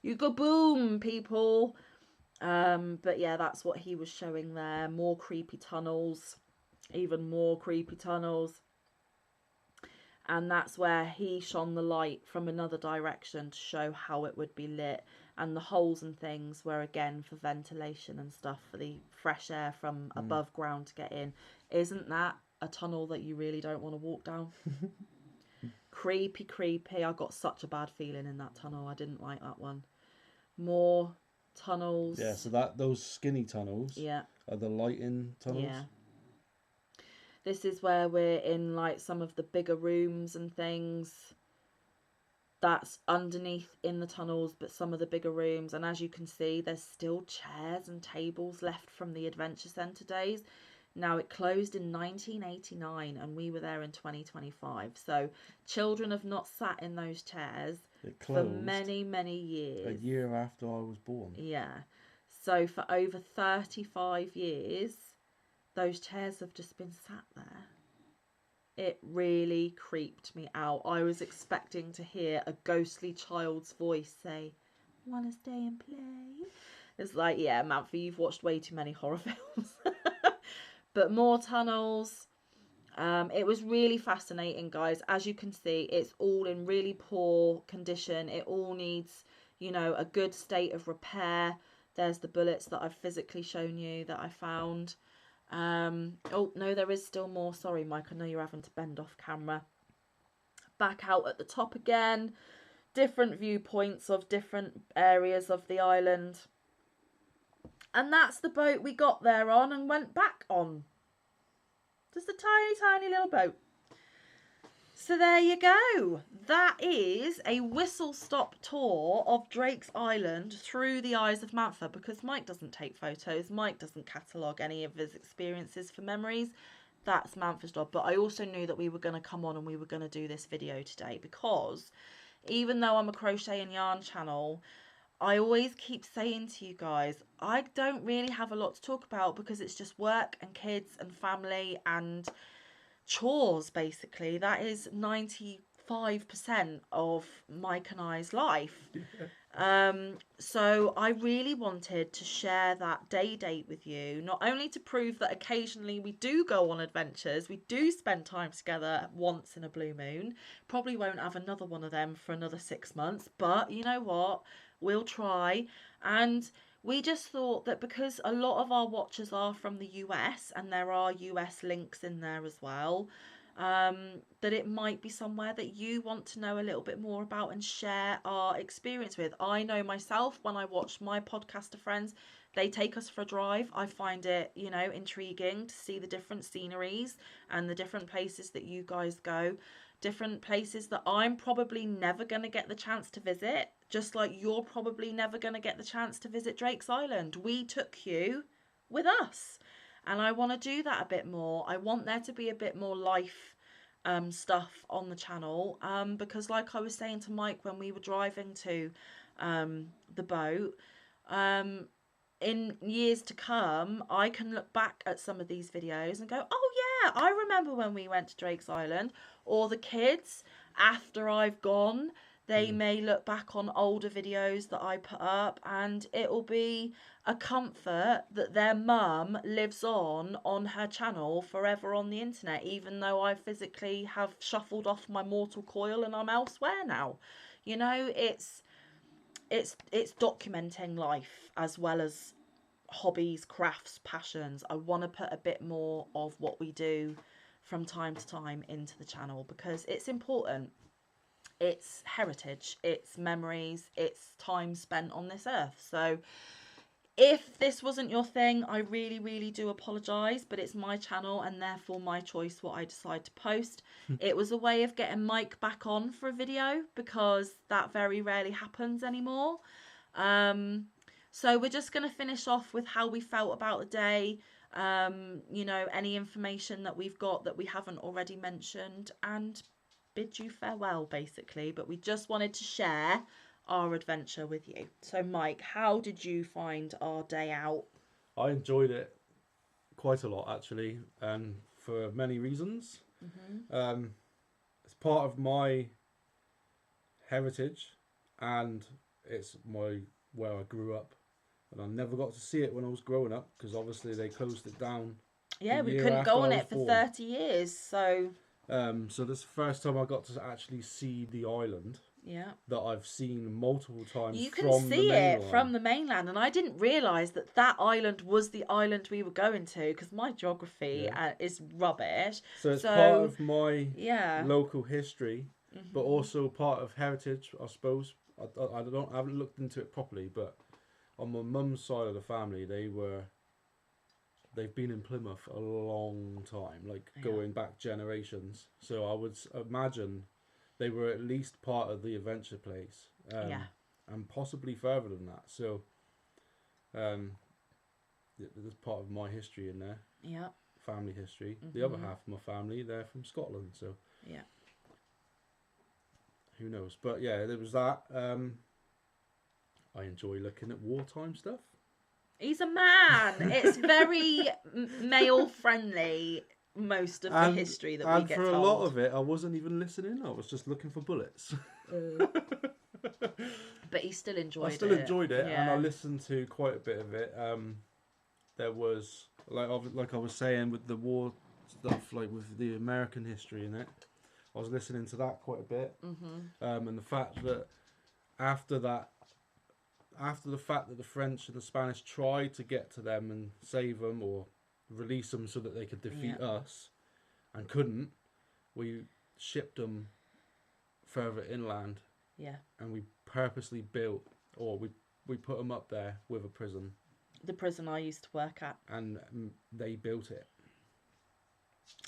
you go boom, people. But yeah, that's what he was showing there. More creepy tunnels, even more creepy tunnels. And that's where he shone the light from another direction to show how it would be lit. And the holes and things were, again, for ventilation and stuff, for the fresh air from above ground to get in. Isn't that a tunnel that you really don't want to walk down? Creepy, creepy. I got such a bad feeling in that tunnel. I didn't like that one. More tunnels. Yeah, so those skinny tunnels are the lighting tunnels. Yeah. This is where we're in, like, some of the bigger rooms and things. That's underneath in the tunnels, but some of the bigger rooms. And as you can see, there's still chairs and tables left from the Adventure Centre days. Now, it closed in 1989, and we were there in 2025. So children have not sat in those chairs for many, many years. A year after I was born. Yeah. So for over 35 years... those chairs have just been sat there. It really creeped me out. I was expecting to hear a ghostly child's voice say, "Want to stay and play?" It's like, yeah, Manfa, you've watched way too many horror films. But more tunnels. It was really fascinating, guys. As you can see, it's all in really poor condition. It all needs, a good state of repair. There's the bullets that I've physically shown you that I found. Oh no, there is still more. Sorry, Mike, I know you're having to bend off camera. Back out at the top again, different viewpoints of different areas of the island. And that's the boat we got there on and went back on. Just a tiny, tiny little boat. So there you go. That is a whistle-stop tour of Drake's Island through the eyes of Manfa, because Mike doesn't take photos. Mike doesn't catalogue any of his experiences for memories. That's Manfa's job. But I also knew that we were going to come on and we were going to do this video today, because even though I'm a crochet and yarn channel, I always keep saying to you guys, I don't really have a lot to talk about, because it's just work and kids and family and chores, basically. That is 95% of Mike and I's life. So I really wanted to share that day date with you, not only to prove that occasionally we do go on adventures, we do spend time together once in a blue moon. Probably won't have another one of them for another 6 months, but you know what, we'll try. And we just thought that because a lot of our watchers are from the US, and there are US links in there as well, that it might be somewhere that you want to know a little bit more about and share our experience with. I know myself, when I watch my podcaster friends, they take us for a drive. I find it, you know, intriguing to see the different sceneries and the different places that you guys go. Different places that I'm probably never going to get the chance to visit, just like you're probably never going to get the chance to visit Drake's Island. We took you with us, and I want to do that a bit more. I want there to be a bit more life stuff on the channel, because like I was saying to Mike when we were driving to the boat, in years to come, I can look back at some of these videos and go, oh yeah, I remember when we went to Drake's Island. Or the kids, after I've gone, they may look back on older videos that I put up, and it'll be a comfort that their mum lives on her channel forever on the internet, even though I physically have shuffled off my mortal coil and I'm elsewhere now. You know, it's documenting life as well as hobbies, crafts, passions. I want to put a bit more of what we do from time to time into the channel, because it's important. It's heritage, it's memories, it's time spent on this earth. So if this wasn't your thing, I really, really do apologise, but it's my channel and therefore my choice what I decide to post. It was a way of getting Mike back on for a video, because that very rarely happens anymore. So we're just going to finish off with how we felt about the day, you know, any information that we've got that we haven't already mentioned, and bid you farewell, basically. But we just wanted to share our adventure with you. So Mike, how did you find our day out? I enjoyed it quite a lot, actually, and for many reasons. It's part of my heritage, and it's where I grew up, and I never got to see it when I was growing up, because obviously they closed it down. Yeah, we couldn't go on it for 30 years, so so this is the first time I got to actually see the island. Yeah. That I've seen multiple times. You can see it from the mainland, and I didn't realise that island was the island we were going to, because my geography is rubbish. So it's part of my local history, but also part of heritage, I suppose. I haven't looked into it properly, but on my mum's side of the family, they've been in Plymouth a long time, like going back generations. So I would imagine they were at least part of the adventure place, and possibly further than that. So there's part of my history in there. Yeah. Family history. The other half of my family, they're from Scotland, so who knows? But yeah, there was that. I enjoy looking at wartime stuff. He's a man. It's very male friendly, most of the history that we get told. And for a lot of it, I wasn't even listening. I was just looking for bullets. But he still enjoyed it. I still enjoyed it, and I listened to quite a bit of it. There was, like I was saying, with the war stuff, like with the American history in it, I was listening to that quite a bit. And the fact that after the fact that the French and the Spanish tried to get to them and save them or release them so that they could defeat us and couldn't, we shipped them further inland. Yeah. And we purposely built, or we put them up there with a prison The prison I used to work at. And they built it.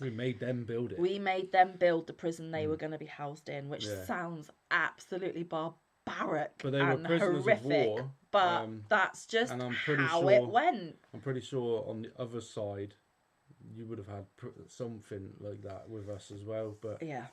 We made them build it. We made them build the prison they were going to be housed in, which sounds absolutely barbaric but they and were prisoners horrific. of war, but that's just how it went. I'm pretty sure on the other side, you would have had something like that with us as well. But yeah.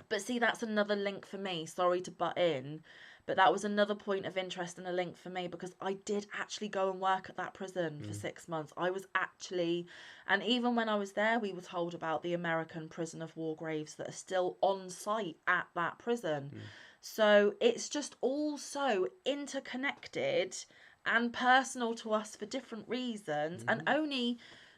But see, that's another link for me. Sorry to butt in, but that was another point of interest and a link for me, because I did actually go and work at that prison for 6 months. I was actually, and even when I was there, we were told about the American prison of war graves that are still on site at that prison. So it's just all so interconnected and personal to us for different reasons, and only...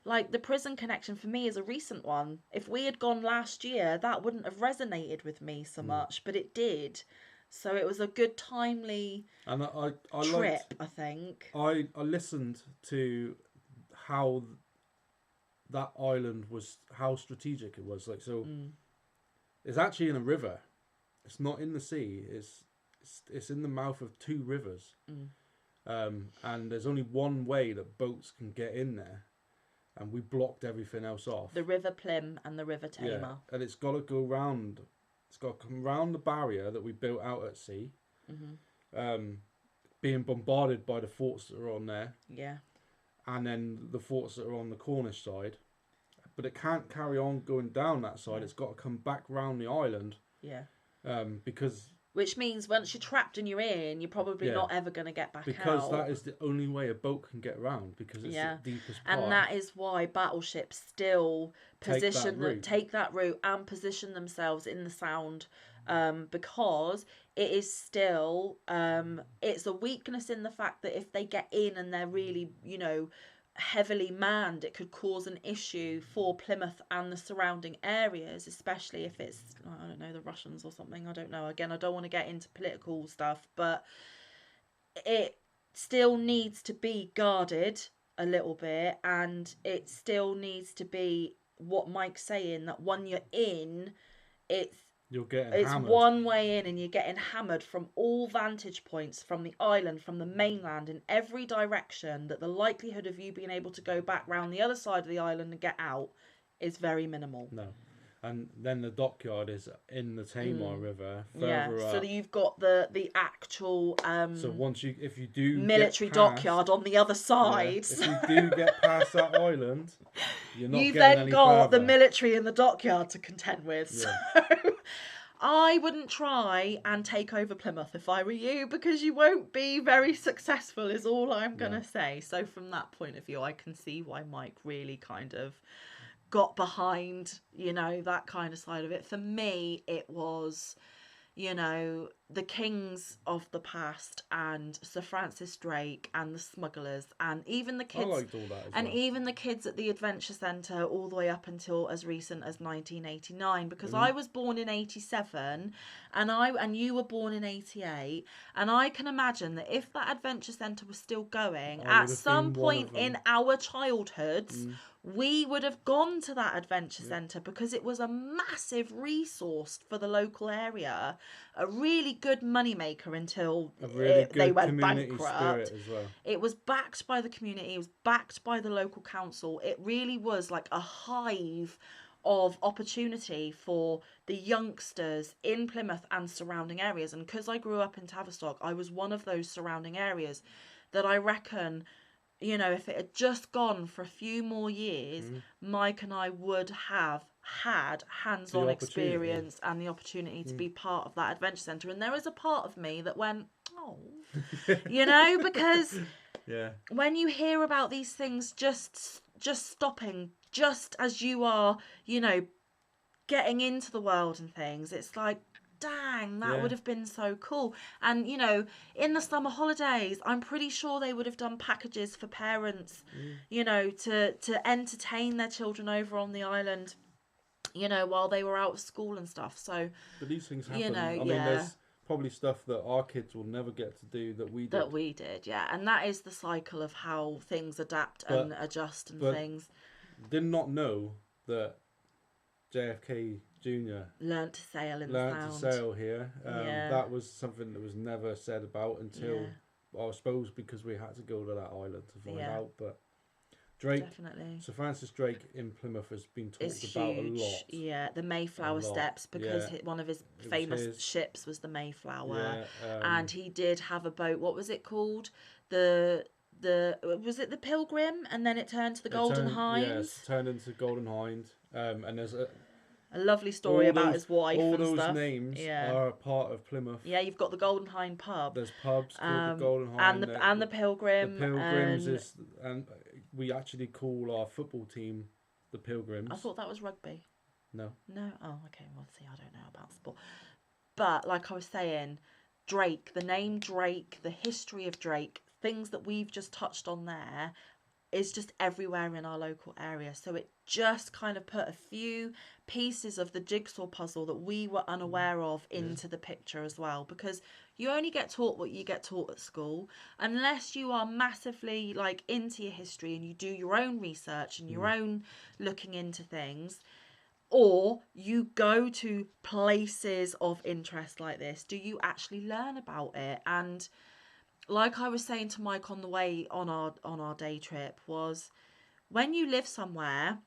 Like, the prison connection for me is a recent one. If we had gone last year, that wouldn't have resonated with me so much, but it did. So it was a good, timely trip, I think. I listened to how that island was, how strategic it was. Like, so it's actually in a river. It's not in the sea. It's in the mouth of 2 rivers. And there's only one way that boats can get in there. And we blocked everything else off. The River Plym and the River Tamar. Yeah, and it's got to go round. It's got to come round the barrier that we built out at sea. Being bombarded by the forts that are on there. Yeah. And then the forts that are on the Cornish side. But it can't carry on going down that side. It's got to come back round the island. Yeah. Because... Which means once you're trapped and you're in, you're probably not ever going to get back out. Because that is the only way a boat can get around, because it's the deepest part. And that is why battleships still take that route and position themselves in the Sound, because it is still, it's a weakness in the fact that if they get in and they're really, heavily manned, it could cause an issue for Plymouth and the surrounding areas, especially if it's, I don't know, the Russians or something. I don't know. Again, I don't want to get into political stuff, but it still needs to be guarded a little bit, and it still needs to be what Mike's saying, that when you're in, it's hammered. One way in, and you're getting hammered from all vantage points, from the island, from the mainland, in every direction, that the likelihood of you being able to go back round the other side of the island and get out is very minimal. No. And then the dockyard is in the Tamar River, further up. So you've got the actual so if you do military dockyard on the other side. If you do get past that island, you're not You've getting then any got further. the military in the dockyard to contend with. Yeah. So I wouldn't try and take over Plymouth if I were you, because you won't be very successful, is all I'm going to say. So from that point of view, I can see why Mike really kind of got behind, that kind of side of it. For me, it was, the kings of the past and Sir Francis Drake and the smugglers, and even the kids. I liked all that as well. Even the kids at the Adventure Centre, all the way up until as recent as 1989, because I was born in 87 and you were born in 88, and I can imagine that if that Adventure Centre was still going at some point in our childhoods, we would have gone to that Adventure Centre, because it was a massive resource for the local area, a really good moneymaker until they went bankrupt. As well. It was backed by the community, it was backed by the local council. It really was like a hive of opportunity for the youngsters in Plymouth and surrounding areas. And because I grew up in Tavistock, I was one of those surrounding areas that I reckon, if it had just gone for a few more years, Mike and I would have had hands-on experience and the opportunity to be part of that Adventure Centre. And there is a part of me that went, because when you hear about these things just stopping just as you are, getting into the world and things, it's like, dang, that would have been so cool. And in the summer holidays, I'm pretty sure they would have done packages for parents, to entertain their children over on the island, while they were out of school and stuff. So, but these things happen. I mean, there's probably stuff that our kids will never get to do that we did. And that is the cycle of how things adapt and adjust and things. Did not know that JFK Jr. learnt to sail in the Sound. Learnt to sail here. That was something that was never said about until I suppose because we had to go to that island to find Yeah. out. But Drake, Definitely. Sir Francis Drake in Plymouth has been It's talked about a huge. lot. Yeah, the A Mayflower lot. steps, because Yeah. one of his It was famous his. ships was the Mayflower. Yeah. And he did have a boat. What was it called? Was it the Pilgrim, and then it turned to the Golden Hinds? Turned into Golden Hind. And there's A lovely story about his wife all and those stuff. names Yeah. are part of Plymouth. Yeah, you've got the Golden Hind pub. There's pubs called the Golden Hind. And the Pilgrim. The Pilgrims and we actually call our football team the Pilgrims. I thought that was rugby. No. No? Oh, okay. Well, see, I don't know about sport. But, like I was saying, Drake, the name Drake, the history of Drake, things that we've just touched on there, is just everywhere in our local area. So it just kind of put a few pieces of the jigsaw puzzle that we were unaware of into the picture as well, because you only get taught what you get taught at school, unless you are massively like into your history and you do your own research and your own looking into things, or you go to places of interest like this. Do you actually learn about it? And like I was saying to Mike on the way on our day trip, was when you live somewhere,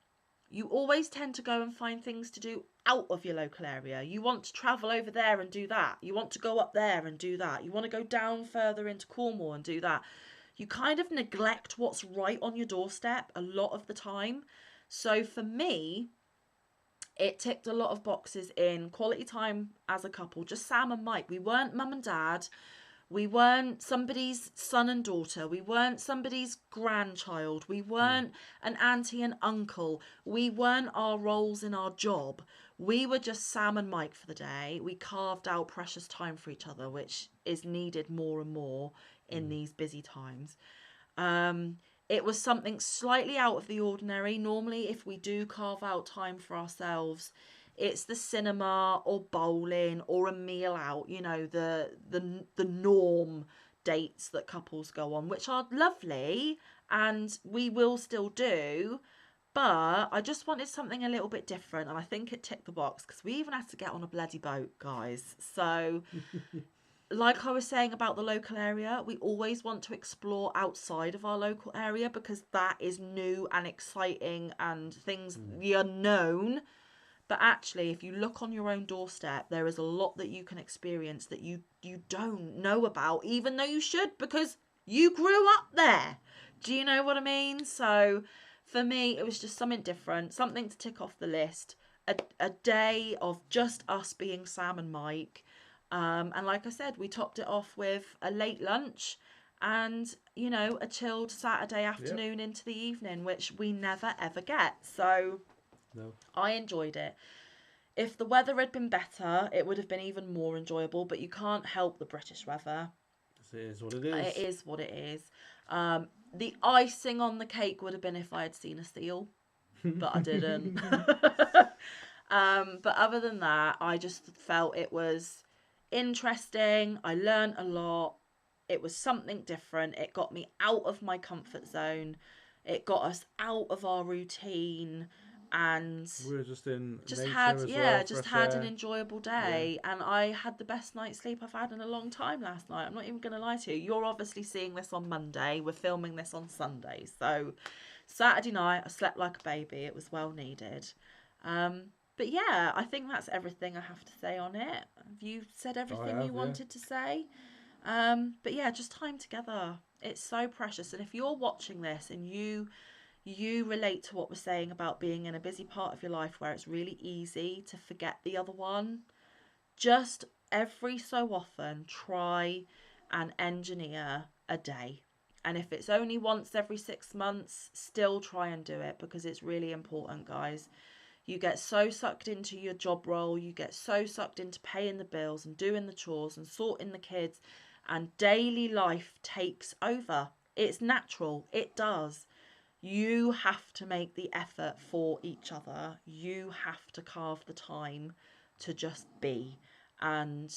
you always tend to go and find things to do out of your local area. You want to travel over there and do that. You want to go up there and do that. You want to go down further into Cornwall and do that. You kind of neglect what's right on your doorstep a lot of the time. So for me, it ticked a lot of boxes in quality time as a couple, just Sam and Mike. We weren't mum and dad. We weren't somebody's son and daughter. We weren't somebody's grandchild. We weren't an auntie and uncle. We weren't our roles in our job. We were just Sam and Mike for the day. We carved out precious time for each other, which is needed more and more in these busy times. It was something slightly out of the ordinary. Normally, if we do carve out time for ourselves, it's the cinema or bowling or a meal out, you know, the norm dates that couples go on, which are lovely and we will still do. But I just wanted something a little bit different, and I think it ticked the box because we even had to get on a bloody boat, guys. So like I was saying about the local area, we always want to explore outside of our local area because that is new and exciting and things the unknown. But actually, if you look on your own doorstep, there is a lot that you can experience that you don't know about, even though you should, because you grew up there. Do you know what I mean? So for me, it was just something different, something to tick off the list. A day of just us being Sam and Mike. And like I said, we topped it off with a late lunch and, you know, a chilled Saturday afternoon into the evening, which we never, ever get. So no. I enjoyed it. If the weather had been better, it would have been even more enjoyable, but you can't help the British weather. It is what it is. It is what it is. The icing on the cake would have been if I had seen a seal, but I didn't. But other than that, I just felt it was interesting. I learned a lot. It was something different. It got me out of my comfort zone. It got us out of our routine, and we were just in just nature had as had well, an enjoyable day. And I had the best night's sleep I've had in a long time last night. I'm not even gonna lie to you. You're obviously seeing this on Monday. We're filming this on Sunday, so Saturday night I slept like a baby. It was well needed. But yeah, I think that's everything I have to say on it. Have you said everything you wanted to say? But yeah, just time together. It's so precious. And if you're watching this and you relate to what we're saying about being in a busy part of your life where it's really easy to forget the other one, just every so often try and engineer a day. And if it's only once every 6 months, still try and do it, because it's really important, guys. You get so sucked into your job role, you get so sucked into paying the bills and doing the chores and sorting the kids, and daily life takes over. It's natural, it does. You have to make the effort for each other. You have to carve the time to just be, and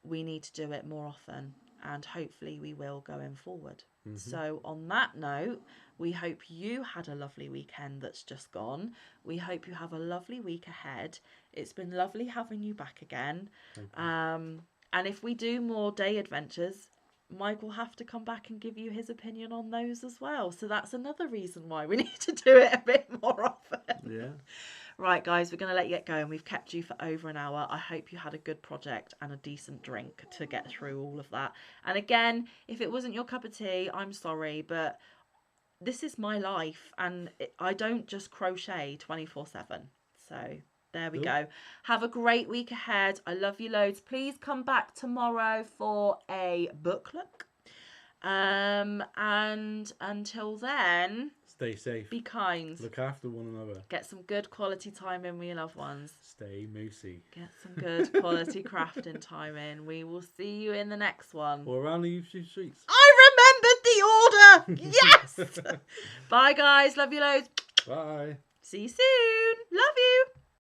we need to do it more often, and hopefully we will going forward. So on that note, we hope you had a lovely weekend that's just gone. We hope you have a lovely week ahead. It's been lovely having you back again. And if we do more day adventures, Mike will have to come back and give you his opinion on those as well. So that's another reason why we need to do it a bit more often. Yeah. Right, guys, we're going to let you get going. We've kept you for over an hour. I hope you had a good project and a decent drink to get through all of that. And again, if it wasn't your cup of tea, I'm sorry, but this is my life, and I don't just crochet 24/7. So there we go. Have a great week ahead. I love you loads. Please come back tomorrow for a book look. And until then, stay safe. Be kind. Look after one another. Get some good quality time in with your loved ones. Stay moosey. Get some good quality crafting time in. We will see you in the next one. Or around the YouTube streets. I remembered the order! Yes! Bye, guys. Love you loads. Bye. See you soon. Love you.